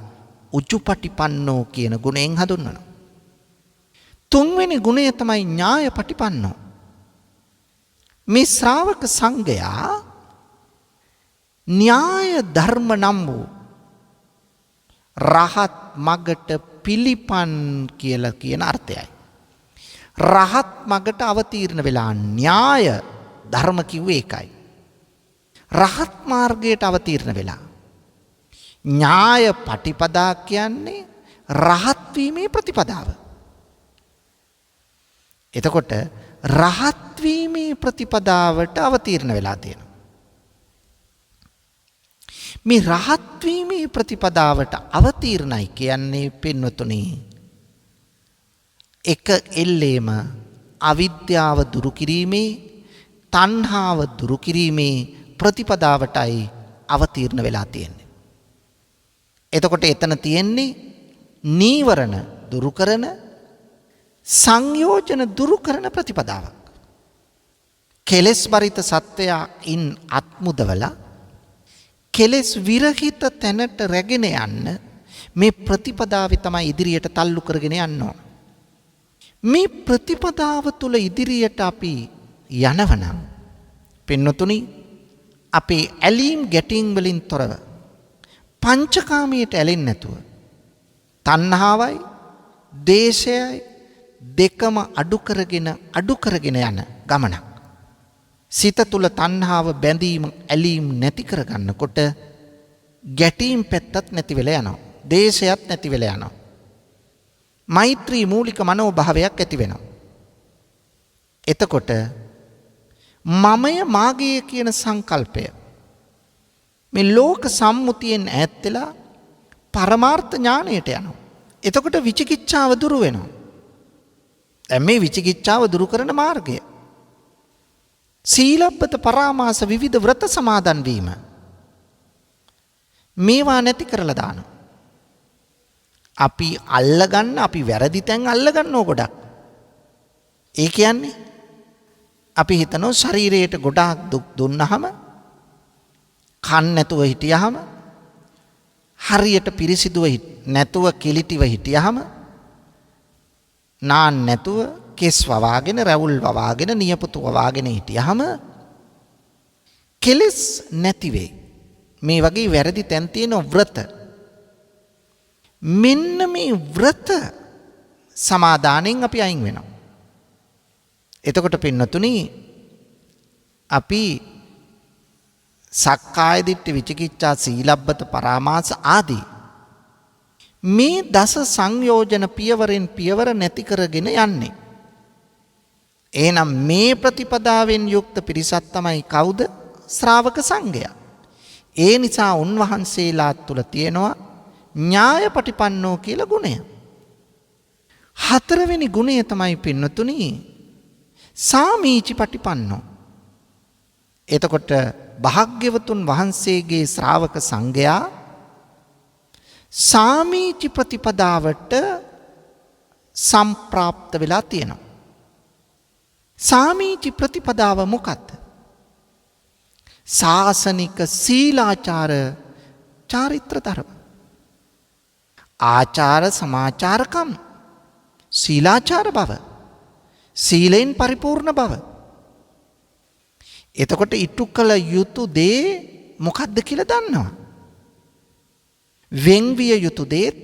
උජුපටිපන්නෝ කියන ගුණයෙන් හඳුන්වනවා. තුන්වෙනි ගුණය තමයි ඥායපටිපන්නෝ. මේ ශ්‍රාවක සංඝයා න්‍යාය ධර්ම නම් වූ රහත් මගට පිළිපන් කියලා කියන අර්ථයයි. රහත් මගට අවතීර්ණ වෙලා න්‍යාය ධර්ම කිව්වේ ඒකයි. රහත් මාර්ගයට අවතීර්ණ වෙලා ඥාය පටිපදා කියන්නේ රහත් වීමේ ප්‍රතිපදාව. එතකොට රහත් වීමේ ප්‍රතිපදාවට අවතීර්ණ වෙලා තියෙනවා. මේ රහත් වීමේ ප්‍රතිපදාවට අවතීර්ණයි කියන්නේ පින්වතුනි එක එල්ලේම අවිද්‍යාව දුරු කිරීමේ තණ්හාව දුරු කිරීමේ ප්‍රතිපදාවටයි අවතීර්ණ වෙලා තියෙන්නේ. එතකොට එතන තියෙන්නේ නීවරණ දුරු කරන සංයෝජන දුරු කරන ප්‍රතිපදාවක්. කෙලෙස් බරිත සත්වයා ඉන් අත්මුදවලා කෙලෙස් විරහිත තැනට රැගෙන යන්න මේ ප්‍රතිපදාවේ තමයි ඉදිරියට තල්ලු කරගෙන යන්න ඕන. මේ ප්‍රතිපදාව තුල ඉදිරියට අපි යනවනම් පින්නතුනි අපේ ඇලීම් ගැටීම් වලින් තොරව පංචකාමයට ඇලෙන්නේ නැතුව තණ්හාවයි දේශයයි දෙකම අඩු කරගෙන යන ගමනක්. සිත තුල තණ්හාව බැඳීම ඇලීම් නැති කරගන්නකොට ගැටීම් පැත්තත් නැති වෙලා යනවා. දේශයත් නැති වෙලා යනවා. මෛත්‍රී මූලික මනෝභාවයක් ඇති වෙනවා. එතකොට මමය මාගේ කියන සංකල්පය මේ ලෝක සම්මුතියෙන් ඈත් වෙලා පරමාර්ථ ඥාණයට යනවා. එතකොට විචිකිච්ඡාව දුරු වෙනවා. දැන් මේ විචිකිච්ඡාව දුරු කරන මාර්ගය සීලබ්බත පරාමාස විවිධ ව්‍රත සමාදන් වීම මේවා නැති කරලා දානවා. අපි අල්ලගන්න අපි වැරදි තැන් අල්ලගන්නෝ ගොඩක්. ඒ කියන්නේ අපි හිතනවා ශරීරයට ගොඩාක් දුක් දුන්නාම කන් නැතුව හිටියාම හරියට පිරිසිදුව නැතුව කිලිටිව හිටියාම නාන්න නැතුව කෙස් වවාගෙන රැවුල් වවාගෙන නියපොතු වවාගෙන හිටියාම කෙලස් නැති වෙයි. මේ වගේ වැරදි තැන් තියෙන ව්‍රත මෙන්න මේ ව්‍රත සමාදානෙන් අපි අයින් වෙනවා. එතකොට පින්නතුනි අපි සක්කාය දිට්ඨි විචිකිච්ඡා සීලබ්බත පරාමාස ආදී මේ දස සංයෝජන පියවරෙන් පියවර නැති කරගෙන යන්නේ. එහෙනම් මේ ප්‍රතිපදාවෙන් යුක්ත පිරිසක් තමයි කවුද? ශ්‍රාවක සංඝයා. ඒ නිසා උන්වහන්සේලා තුල තියෙනවා ඥායපටිපන්නෝ කියලා ගුණය. හතරවෙනි ගුණය තමයි පින්නතුනි සාමීචි පටිපන්නෝ. එතකොට භාග්‍යවතුන් වහන්සේගේ ශ්‍රාවක සංඝයා සාමීචි ප්‍රතිපදාවට සම්ප්‍රාප්ත වෙලා තියෙනවා. සාමීචි ප්‍රතිපදාව මොකක්ද? ශාසනික සීලාචාර චාරිත්‍ර ධර්ම. ආචාර සමාචාරකම් සීලාචාර බව සීලෙන් පරිපූර්ණ බව. එතකොට ඉටු කළ යුතු දේ මොකක්ද කියලා දන්නවා. වෙන්විය යුතු දේත්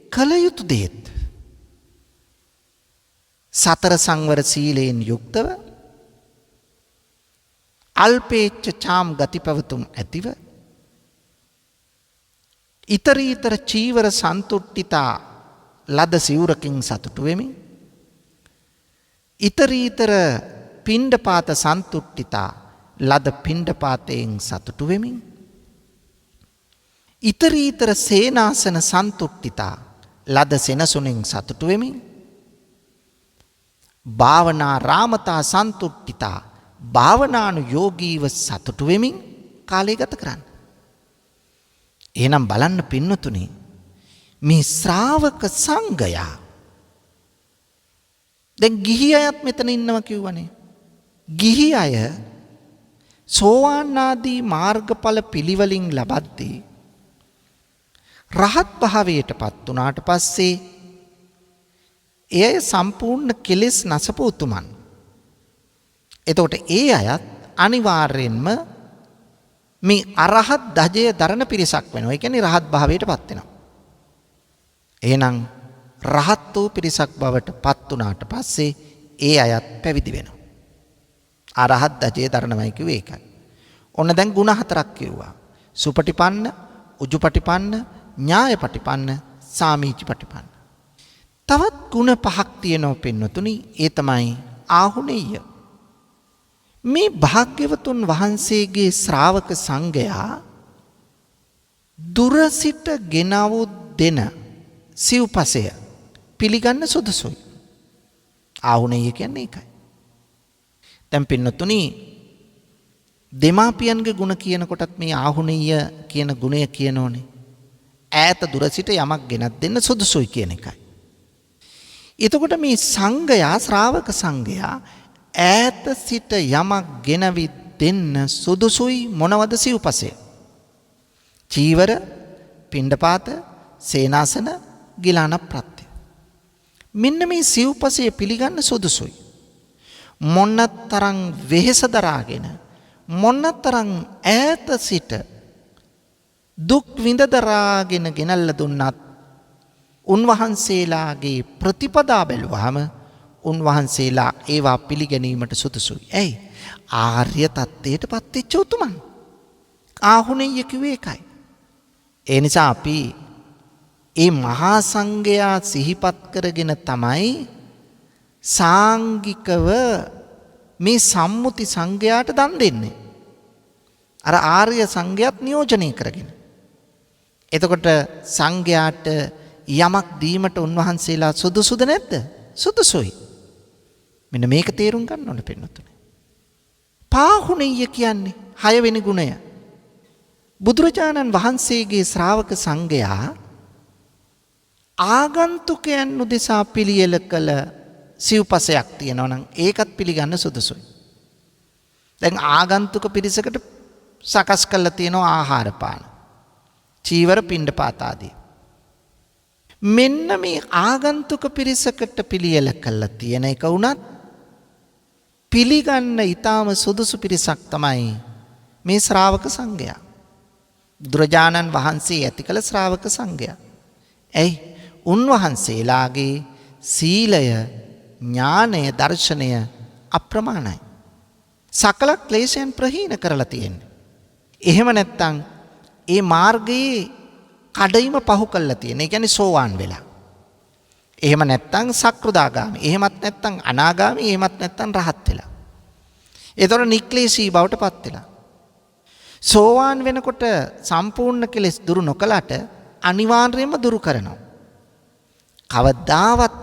කළ යුතු දේත් සතර සංවර සීලයෙන් යුක්තව අල්පේච්ඡ චාම් ගති පැවතුම් ඇතිව ඊතරීතර චීවර සන්තුට්ඨිතා ලද සිවුරකින් සතුටු වෙමින් ඊතරීතර පිණ්ඩපාත සන්තුට්ඨිතා ලද පිණ්ඩපාතයෙන් සතුටු වෙමින් ඊතරීතර සේනාසන සන්තුට්ඨිතා ලද සෙනසුනෙන් සතුටු වෙමින් භාවනා රාමතා සන්තුට්ඨිතා භාවනානුයෝගීව සතුටු වෙමින් කාලය ගත කරන්න. එහෙනම් බලන්න පින්නතුනි මේ ශ්‍රාවක සංඝයා දැන් ගිහි අයත් මෙතන ඉන්නවා කිව්වනේ. ගිහි අය සෝවාන් ආදී මාර්ගඵල පිළිවෙලින් ලබද්දී රහත් භාවයටපත් වුණාට පස්සේ එය සම්පූර්ණ කෙලෙස් නැසපු උතුමන්. එතකොට ඒ අයත් අනිවාර්යෙන්ම මේ අරහත් ධජය දරන පිරිසක් වෙනවා. ඒ කියන්නේ රහත් භාවයටපත් වෙනවා. එහෙනම් රහත් වූ පිරිසක් බවට පත් වුණාට පස්සේ ඒ අයත් පැවිදි වෙනවා. අරහත් ධජය දරනවයි කිව්වේ ඒකයි. ඔන්න දැන් ಗುಣ හතරක් කිව්වා. සුපටිපන්න, උජුපටිපන්න, ඥායපටිපන්න, සාමීචිපටිපන්න. තවත් ಗುಣ පහක් තියෙනවා පින්නතුනි. ඒ තමයි ආහුණෙය. මේ භාග්‍යවතුන් වහන්සේගේ ශ්‍රාවක සංඝයා දුර සිට ගෙනවු දෙන සිව්පසය පිළිගන්න සුදුසුයි. ආහුණෙය කියන්නේ ඒකයි. දැන් පින්නතුනි දෙමාපියන්ගේ ගුණ කියනකොටත් මේ ආහුණෙය කියන ගුණය කියනෝනේ. ඈත දුර සිට යමක් ගෙනත් දෙන්න සුදුසුයි කියන එකයි. එතකොට මේ සංඝයා ශ්‍රාවක සංඝයා ඈත සිට යමක් ගෙනවි දෙන්න සුදුසුයි මොනවද සිව්පසය? චීවර, පිණ්ඩපාත, සේනාසන, ගිලාන ප්‍රත්‍ය. මෙන්න මේ සිව්පසය පිළිගන්න සුදුසුයි. මොනතරම් වෙහෙස දරාගෙන මොනතරම් ඈත සිට දුක් විඳ දරාගෙන ගෙනල්ලා දුන්නත් උන්වහන්සේලාගේ ප්‍රතිපදා බැලුවාම උන්වහන්සේලා ඒවා පිළිගැනීමට සුදුසුයි. ඇයි? ආර්ය තත්ත්වයට පත්වෙච්ච උතුමන්. ආහුණෙය කිව්වේ ඒකයි. ඒ නිසා අපි ඒ මහා සංඝයා සිහිපත් කරගෙන තමයි සාංගිකව මේ සම්මුති සංඝයාට දන් දෙන්නේ. අර ආර්ය සංඝයාත් නියෝජනය කරගෙන. එතකොට සංඝයාට යමක් දීමට උන්වහන්සේලා සුදුසුද නැද්ද? සුදුසුයි. මෙන්න මේක තේරුම් ගන්න ඕන පින්නතුනේ. පාහුණෙය කියන්නේ 6 වෙනි ගුණය. බුදුරජාණන් වහන්සේගේ ශ්‍රාවක සංඝයා ආගන්තුකයන් උදෙසා පිළියෙල කළ සිව්පසයක් තියෙනවා නම් ඒකත් පිළිගන්න සුදුසුයි. දැන් ආගන්තුක පිරිසකට සකස් කරලා තියෙනවා ආහාර පාන, චීවර, පිණ්ඩපාත ආදී. මෙන්න මේ ආගන්තුක පිරිසකට පිළියෙල කළා තියෙන එක උනත් පිළිගන්න ඊටාම සුදුසු පිරිසක් තමයි මේ ශ්‍රාවක සංඝයා. බුදුරජාණන් වහන්සේ ඇති කළ ශ්‍රාවක සංඝයා. ඇයි? උන්වහන්සේලාගේ සීලය, ඥානය, දර්ශනය අප්‍රමාණයි. සකල ක්ලේශයන් ප්‍රහීන කරලා තියෙන්නේ. එහෙම නැත්නම් ඒ මාර්ගයේ කඩයිම පහු කළා තියෙන. ඒ කියන්නේ සෝවාන් වෙලා. එහෙම නැත්නම් සක්‍රුදාගාමි. එහෙමත් නැත්නම් අනාගාමි. එහෙමත් නැත්නම් රහත් වෙලා. ඒතර නික්ලේශී බවට පත් වෙලා. සෝවාන් වෙනකොට සම්පූර්ණ කෙලෙස් දුරු නොකලට අනිවාර්යයෙන්ම දුරු කරනවා. කවදාවත්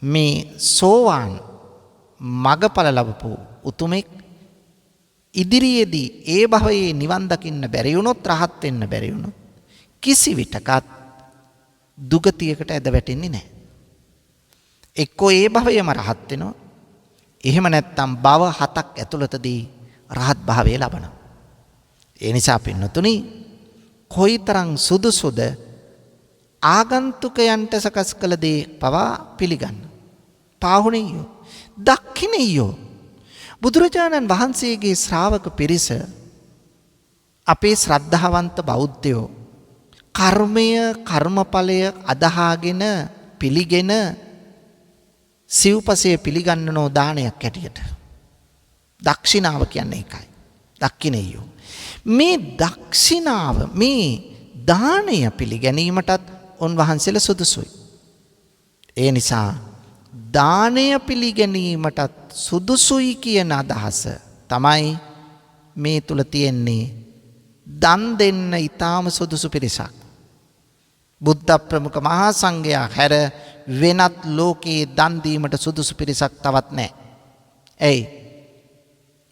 මේ සෝවාන් මගඵල ලැබපු උතුමෙක් ඉදිරියේදී ඒ භවයේ නිවන් දකින්න බැරි වුණොත්, රහත් වෙන්න බැරි වුණොත් කිසි විටකත් දුගතියකට ඇද වැටෙන්නේ නැහැ. එක්කෝ ඒ භවයේම රහත් වෙනවා. එහෙම නැත්නම් භව 7ක් ඇතුළතදී රහත් භාවය ලබනවා. ඒ නිසා පින්නතුනි කොයිතරම් සුදුසුද ආගන්තුකයන්ට සකස් කළ දේ පවා පිළිගන්න. පාහුණෙයෝ, දක්ඛිනෙයෝ බුදුරජාණන් වහන්සේගේ ශ්‍රාවක පිරිස අපේ ශ්‍රද්ධාවන්ත බෞද්ධයෝ කර්මය, කර්මඵලය අදහාගෙන පිළිගෙන සිව්පසය පිළිගන්නනෝ දානයක් ඇටියට. දක්ෂිනාව කියන්නේ ඒකයි. දක්ඛිනෙයෝ. මේ දක්ෂිනාව, මේ දානය පිළිගැනීමටත් උන්වහන්සේලා සුදුසුයි. ඒ නිසා දානය පිළිගැනීමටත් සුදුසුයි කියන අදහස තමයි මේ තුල තියෙන්නේ. දන් දෙන්න ඊටාම සුදුසු පිරිසක්. බුද්ධ ප්‍රමුඛ මහා සංඝයා හැර වෙනත් ලෝකයේ දන් දීමට සුදුසු පිරිසක් තවත් නැහැ. ඇයි?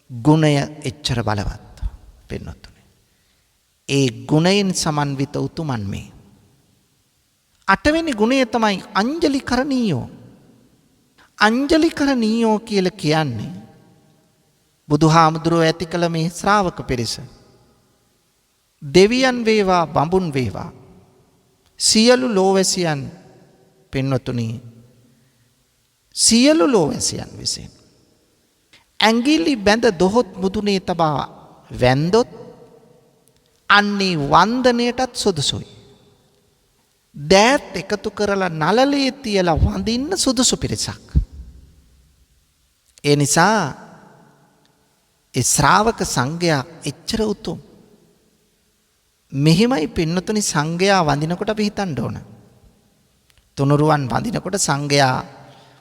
ගුණය එච්චර බලවත්. පින්නතුනි. ඒ ගුණයෙන් සමන්විත උතුමන් මේ. 8 වෙනි ගුණය තමයි අංජලි කරණීයෝ. අංජලි කරණීයෝ කියලා කියන්නේ බුදුහාමුදුරුවෝ ඇති කළ මේ ශ්‍රාවක පිරිස. දෙවියන් වේවා බඹුන් වේවා සියලු ලෝවැසියන් පින්නතුනි සියලු ලෝවැසියන් විසින් ඇඟිලි බැඳ දොහොත් මුදුනේ තබා වැන්දොත් අන්නේ වන්දනයටත් සුදුසුයි. දෑත් එකතු කරලා නළලේ තියලා වඳින්න සුදුසු පිරිසක්. ඒ නිසා ඒ ශ්‍රාවක සංඝයා එච්චර උතුම්. මෙහිමයි පින්නතුනි සංඝයා වඳිනකොට අපි හිතන්න ඕන. තුනුරුවන් වඳිනකොට සංඝයා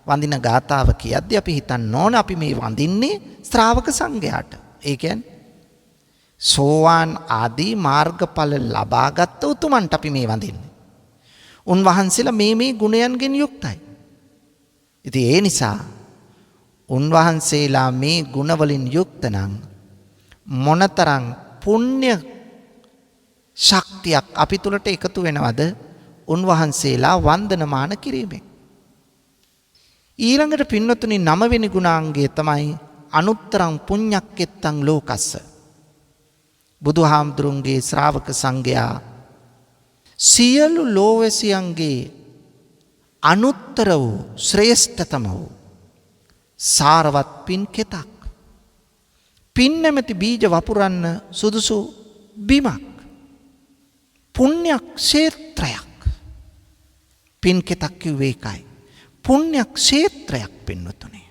වඳින ගාථාව කියද්දී අපි හිතන්න ඕන අපි මේ වඳින්නේ ශ්‍රාවක සංඝයාට. ඒ කියන්නේ සෝවාන් ආදී මාර්ගඵල ලබාගත් උතුමන්ට අපි මේ වඳින්නේ. උන්වහන්සේලා මේ ගුණයන්ගෙන් යුක්තයි. ඉතින් ඒ නිසා උන්වහන්සේලා මේ ගුණවලින් යුක්ත නම් මොනතරම් පුණ්‍ය ශක්තියක් අපි තුලට එකතු වෙනවද උන්වහන්සේලා වන්දනමාන කිරීමෙන්. ඊළඟට පින්නතුනි 9 වෙනි ගුණාංගය තමයි අනුත්තරං පුඤ්ඤක්කෙත්තං ලෝකස්ස. බුදුහාමුදුරුන්ගේ ශ්‍රාවක සංඝයා සියලු ලෝවැසියන්ගේ අනුත්තර වූ ශ්‍රේෂ්ඨතම වූ සාරවත් පින් කෙතක්. පින් නැමැති බීජ වපුරන්න සුදුසු බිමක්. පුණ්‍යක් ක්ෂේත්‍රයක්. පින් කෙතක් කිව්වේ ඒකයි. පුණ්‍යක් ක්ෂේත්‍රයක් පින්වතුනි.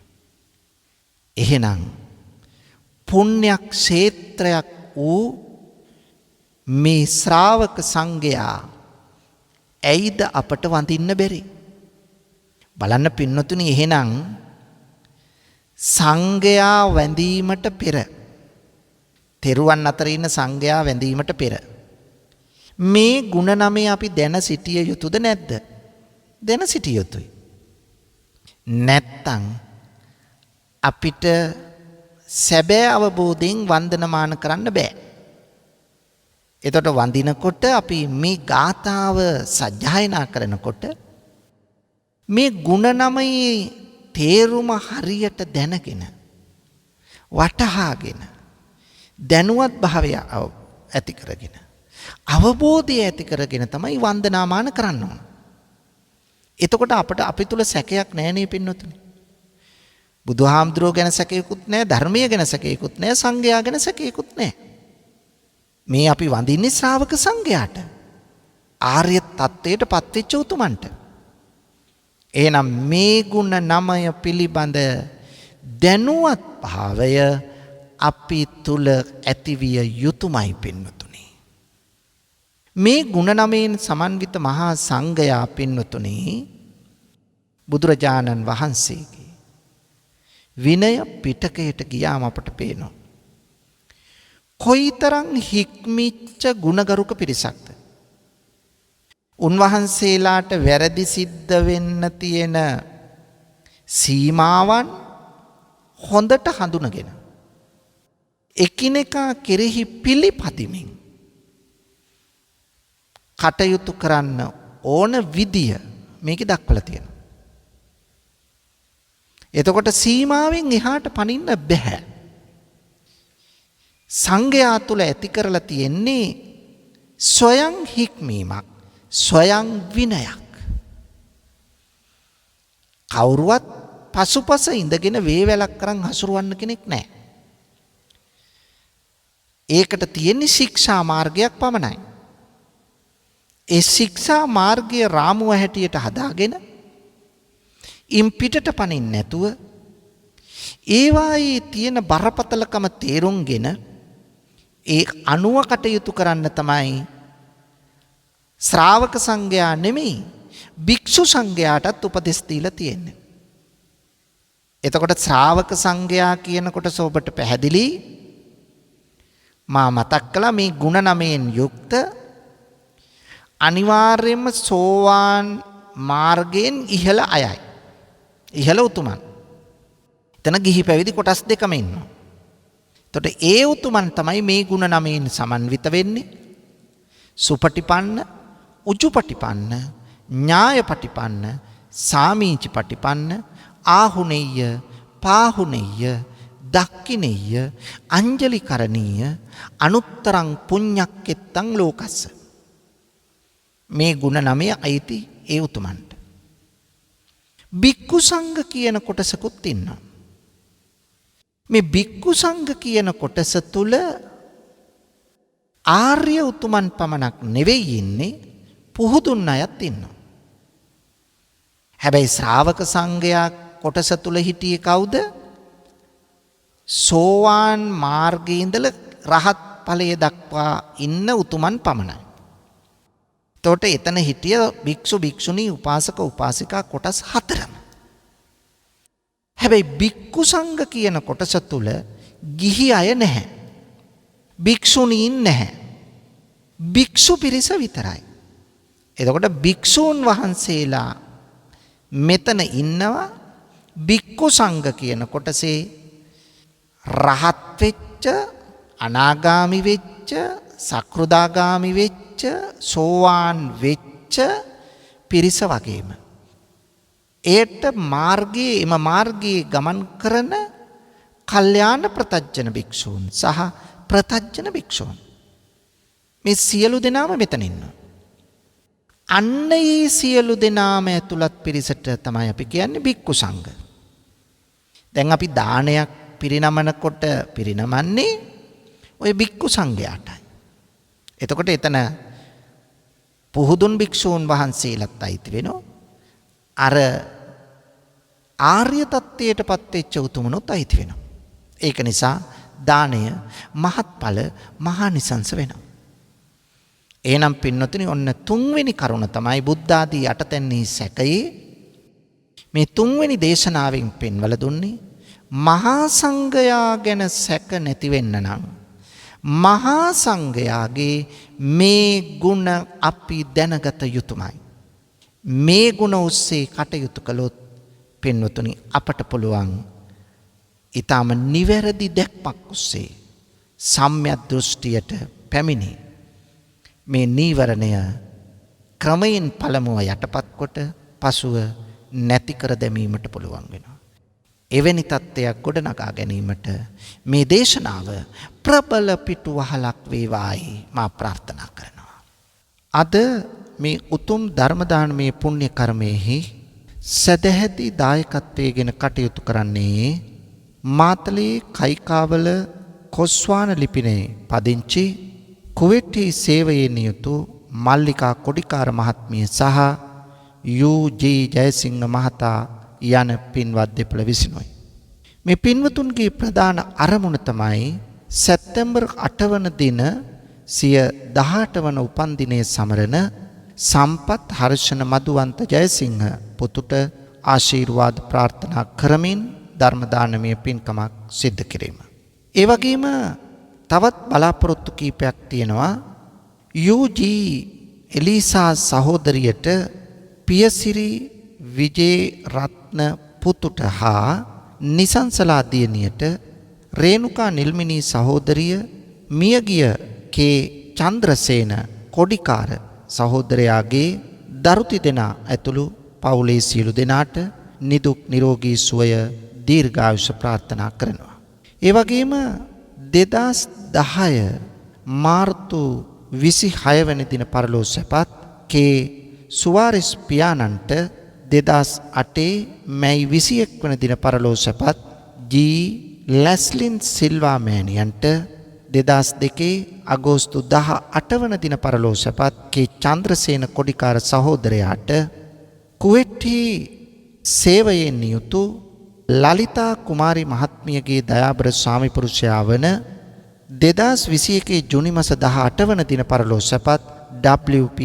එහෙනම් පුණ්‍යක් ක්ෂේත්‍රයක් වූ මේ ශ්‍රාවක සංඝයා ඇයිද අපට වඳින්න බැරි? බලන්න පින්වතුනි එහෙනම් සංඝයා වැඳීමට පෙර තෙරුවන් අතර ඉන්න සංඝයා වැඳීමට පෙර මේ ගුණ 9 අපි දැන සිටිය යුතුද නැද්ද? දැන සිටිය යුතුයි. නැත්තම් අපිට සැබෑ අවබෝධයෙන් වන්දනමාන කරන්න බෑ. එතකොට වඳිනකොට අපි මේ ගාථාව සජ්ජායනා කරනකොට මේ ගුණ 9 තේරුම හරියට දැනගෙන වටහාගෙන දැනුවත් භාවය ඇති කරගෙන අවබෝධය ඇති කරගෙන තමයි වන්දනාමාන කරන්න ඕන. එතකොට අපි තුල සැකයක් නැහැ නේ පින්නතුනි. බුදුහාමුදුරුවෝ ගැන සැකයකුත් නැහැ, ධර්මයේ ගැන සැකයකුත් නැහැ, සංඝයා ගැන සැකයකුත් නැහැ. මේ අපි වඳින්නේ ශ්‍රාවක සංඝයාට. ආර්ය තත්ත්වයට පත්වෙච්ච උතුමන්ට. එහෙනම් මේ ගුණ 9 පිළිබඳ දැනුවත් භාවය අපි තුල ඇතිවිය යුතුයමයි පින්වතුනි. මේ ගුණ 9න් සමන්විත මහා සංඝයා පින්වතුනි බුදුරජාණන් වහන්සේගේ විනය පිටකයට ගියාම අපට පේනවා කොයිතරම් හික්මිච්ච ගුණගරුක පිරිසක්ද. උන්වහන්සේලාට වැරදි සිද්ධ වෙන්න තියෙන සීමාවන් හොඳට හඳුනගෙන එකිනෙකා කෙරෙහි පිළිපදිමින් කටයුතු කරන්න ඕන විදිය මේකේ දක්වලා තියෙනවා. එතකොට සීමාවෙන් එහාට පනින්න බෑ. සංඝයා තුල ඇති කරලා තියෙන්නේ ස්වයං හික්මීමක්, ස්වයං විනයක්. කවුරුවත් පසුපස ඉඳගෙන වේවැලක් කරන් හසුරවන්න කෙනෙක් නැහැ. ඒකට තියෙන්නේ ශික්ෂා මාර්ගයක් පමණයි. ඒ ශික්ෂා මාර්ගයේ රාමුව හැටියට හදාගෙන ඉන් පිටට පනින්න නැතුව ඒවායේ තියෙන බරපතලකම තේරුම්ගෙන ඒ අනුව කටයුතු කරන්න තමයි ශ්‍රාවක සංඝයා නෙමෙයි භික්ෂු සංඝයාටත් උපදෙස් දීලා තියෙන්නේ. එතකොට ශ්‍රාවක සංඝයා කියනකොට ඔබට පැහැදිලි මා මතක් කළා මේ ගුණ 9න් යුක්ත අනිවාර්යයෙන්ම සෝවාන් මාර්ගයෙන් ඉහළ අයයි. ඉහළ උතුමන්. එතන ගිහි පැවිදි කොටස් දෙකම ඉන්නවා. එතකොට ඒ උතුමන් තමයි මේ ගුණ නමයෙන් සමන්විත වෙන්නේ. සුපටිපන්න, උජුපටිපන්න, ඥායපටිපන්න, සාමීචිපටිපන්න, ආහුනේය, පාහුනේය, දක්ඛිනේය, අංජලිකරණීය, අනුත්තරං පුඤ්ඤක්කෙත්තං ලෝකස්ස. මේ ගුණ නමය අයිති ඒ උතුමන්ට. බික්කු සංඝ කියන කොටසකුත් ඉන්නවා. මේ බික්කු සංඝ කියන කොටස තුල ආර්ය උතුමන් පමණක් නෙවෙයි ඉන්නේ, පුහුදුන් අයත් ඉන්නවා. හැබැයි ශ්‍රාවක සංඝයා කොටස තුල හිටියේ කවුද? සෝවාන් මාර්ගයේ ඉඳලා රහත් ඵලයේ දක්වා ඉන්න උතුමන් පමණයි. එතකොට එතන හිටිය භික්ෂු භික්ෂුණී උපාසක උපාසිකා කොටස් 4ම. හැබැයි බික්කු සංඝ කියන කොටස තුල ගිහි අය නැහැ. භික්ෂුණීන් නැහැ. භික්ෂු පිරිස විතරයි. එතකොට භික්ෂූන් වහන්සේලා මෙතන ඉන්නවා. බික්කු සංඝ කියන කොටසේ රහත් වෙච්ච, අනාගාමි වෙච්ච, සක්‍රුදාගාමි වෙච්ච, සෝවාන් වෙච්ච පිරිස වගේම ඒට මාර්ගයේ ගමන් කරන කල්යාණ ප්‍රතජන භික්ෂූන් සහ ප්‍රතජන භික්ෂූන් මේ සියලු දෙනාම මෙතන ඉන්නවා. අන්න ඒ සියලු දෙනාම ඇතුළත් පිරිසට තමයි අපි කියන්නේ බික්කු සංඝ. දැන් අපි දානයක් පිරිනමනකොට පිරිනමන්නේ ওই බික්කු සංඝයාටයි. එතකොට එතන පුහුදුන් භික්ෂූන් වහන්සේලාත් අයිති වෙනවා. අර ආර්ය තත්ත්වයටපත් වෙච්ච උතුමනොත් අයිති වෙනවා. ඒක නිසා දානය මහත්ඵල මහානිසංස වෙනවා. එහෙනම් පින්නතුනි ඔන්න තුන්වෙනි කරුණ තමයි බුද්ධ ආදී යටතැන්හි සැකයේ මේ තුන්වෙනි දේශනාවෙන් පෙන්වල දුන්නේ මහා සංඝයා ගැන සැක නැති වෙන්න නම් මහා සංඝයාගේ මේ ගුණ අපි දැනගත යුතුමයි. මේ ගුණ ඔස්සේ කටයුතු කළොත් පින්වතුනි අපට පුළුවන් ඊටම නිවැරදි දැක්මක් ඔස්සේ සම්‍යක් දෘෂ්ටියට පැමිණි මේ නීවරණය ක්‍රමයෙන් පළමුව යටපත් කොට පසුව නැති කර දැමීමට පුළුවන් වෙනවා. එවැනි තත්ත්වයක් ගොඩනගා ගැනීමට මේ දේශනාව ප්‍රබල පිටුවහලක් වේවායි මා ප්‍රාර්ථනා කරනවා. අද මේ උතුම් ධර්ම දානමේ පුණ්‍ය කර්මයේහි සදැහැති දායකත්වයෙන් කටයුතු කරන්නේ මාතලේ කයිකාවල කොස්වාන ලිපිනේ පදිංචි කුවෙට්ටි සේවයේ නියුතු මල්ලිකා කොඩිකාර මහත්මිය සහ යූ.ජී. ජයසිංහ මහතා යන පින්වත් දෙපළ විසිනුයි. මේ පින්වතුන්ගේ ප්‍රධාන අරමුණ තමයි සැප්තැම්බර් 8 වන දින සිය 18 වන උපන්දිනයේ සමරන සම්පත් හර්ෂණ මදුවන්ත ජයසිංහ පුතුට ආශිර්වාද ප්‍රාර්ථනා කරමින් ධර්ම දානමය පින්කමක් සිද්ධ කිරීම. ඒ වගේම තවත් බලාපොරොත්තු කීපයක් තියෙනවා. යූ.ජී. එලීසා සහෝදරියට පියසිරි විජේ රත්න පුතුට හා නිසංසලා දියණියට රේණුකා නිල්මිනී සහෝදරිය මියගිය කේ චන්ද්‍රසේන කොඩිකාර සහෝදරයාගේ දරු තිදෙනා ඇතුළු පවුලේ සියලු දෙනාට නිදුක් නිරෝගී සුවය දීර්ඝායුෂ ප්‍රාර්ථනා කරනවා. ඒ වගේම 2010 මාර්තු 26 වෙනි දින පරලෝ සැපත් කේ සුවාරිස් පියාණන්ට 2008 මැයි 21 වන දින පරලෝ සැපත් ජී ලැස්ලින් සිල්වා මෑණියන්ට 2002 අගෝස්තු 18 වන දින පරලෝ සැපත් කේ චන්ද්‍රසේන කොඩිකාර සහෝදරයාට කුවෙට්ටි සේවයෙන් නියුතු ලලිතා කුමාරි මහත්මියගේ දයාබර ස්වාමි පුරුෂයා වන 2021 ජුනි මාස 18 වන දින පරලෝ සැපත් WP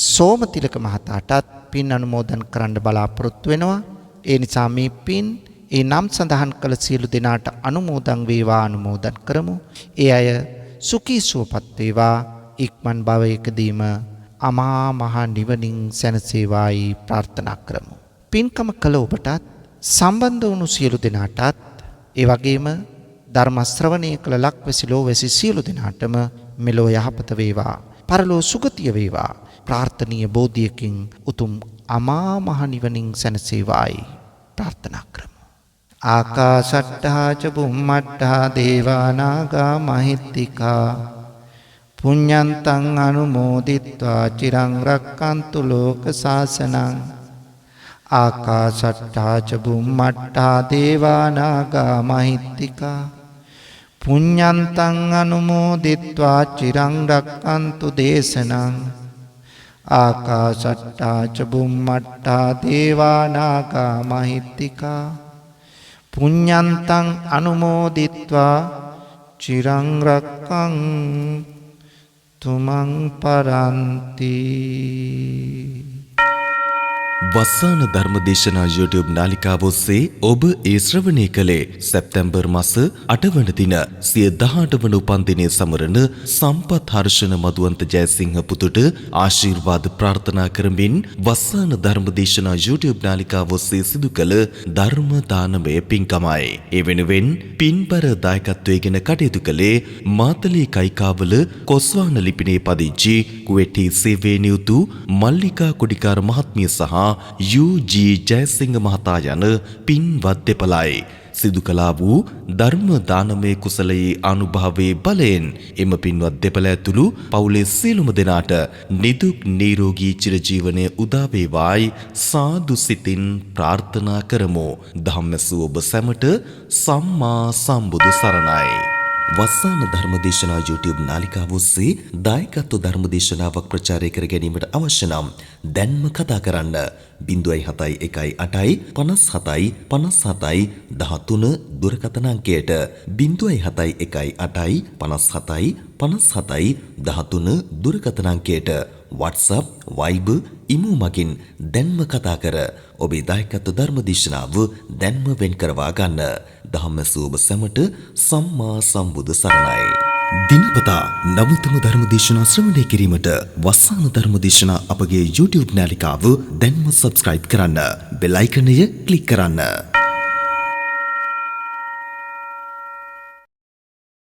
සෝමතිලක මහතාටත් පින් අනුමෝදන් කරන්න බලාපොරොත්තු වෙනවා. ඒ නිසා මේ පින් ඒ නම් සඳහන් කළ සියලු දෙනාට අනුමෝදන් වේවා අනුමෝදන් කරමු. ඒ අය සුඛී සුවපත් වේවා. ඉක්මන් භවයකදීම අමා මහ නිවනින් සැනසේවායි ප්‍රාර්ථනා කරමු. පින්කම කළ ඔබටත් සම්බන්ධ වුණු සියලු දෙනාටත් ඒ වගේම ධර්ම ශ්‍රවණය කළ ලක්වැසි ලෝවැසි සියලු දෙනාටම මෙලෝ යහපත වේවා. පරලෝ සුගතිය වේවා. ප්‍රාර්ථනීය බෝධියකින් උතුම් අමා මහ නිවනින් සැනසේවායි ප්‍රාර්ථනා කරමු. ආකාශට්ටා ච බුම්මට්ටා දේවා නාග මහිත්‍තිකා පුඤ්ඤන්තං අනුමෝදිත්වා චිරං රක්칸තු ලෝක සාසනං. ආකාශට්ටා ච බුම්මට්ටා දේවා නාග මහිත්‍තිකා පුඤ්ඤන්තං අනුමෝදිත්වා චිරං රක්칸තු දේශනං. ආකාශට්ටා ච බුම්මට්ටා දේවා නාග මහිත්‍තිකා පුඤ්ඤන්තං අනුමෝදිත්වා චිරං රක්ඛන්තු මං පරන්ති. වස්සාන ධර්මදේශනා YouTube නාලිකාව ඔස්සේ ඔබ ඒ ශ්‍රවණය කළේ සැප්තැම්බර් මාස 8 වන දින සිය 18 වන උපන්දිනය සමරන සම්පත් හර්ෂණ මදුවන්ත ජයසිංහ පුතුට ආශිර්වාද ප්‍රාර්ථනා කරමින් වස්සාන ධර්මදේශනා YouTube නාලිකාව ඔස්සේ සිදු කළ ධර්ම දානමය පින්කමයි. ඒ වෙනුවෙන් පින්බර දායකත්වයෙන් කටයුතු කළේ මාතලේ කයිකාවල කොස්වාන ලිපිනේ පදිංචි කුවේටි සේවයේ නියුතු මල්ලිකා කුඩිකාර මහත්මිය සහ UG ජයසිංහ මහතා යන පින්වත් දෙපළයි. සිදු කළා වූ ධර්ම දානමය කුසලයේ අනුභවයේ බලයෙන් එම පින්වත් දෙපළ ඇතුළු පවුලේ සියලුම දෙනාට නිදුක් නිරෝගී චිරජීවනය උදා වේවායි සාදු සිතින් ප්‍රාර්ථනා කරමු. ධම්මසු ඔබ සැමට සම්මා සම්බුදු සරණයි. වස්සාන ධර්මදේශනා YouTube නාලිකාව ඔස්සේ දායකත්ව ධර්මදේශනාවක් ප්‍රචාරය කර ගැනීමට අවශ්‍ය නම් දැන්ම කතා කරන්න 071 57 57 13 දුරකථන අංකයට 071 57 57 13 දුරකථන අංකයට WhatsApp Viber ඉමු මගින් දැන්ම කතා කර ඔබේ දායකත්ව ධර්මදේශනාව දැන්ම වෙන් කරවා ගන්න. ධම්මසූබ සැමට සම්මා සම්බුදු සරණයි. දිනපතා නවතම ධර්මදේශනා ශ්‍රවණය කිරීමට වස්සාන ධර්මදේශනා අපගේ YouTube නාලිකාව දැන්ම subscribe කරන්න. බෙල් අයිකනය ක්ලික් කරන්න.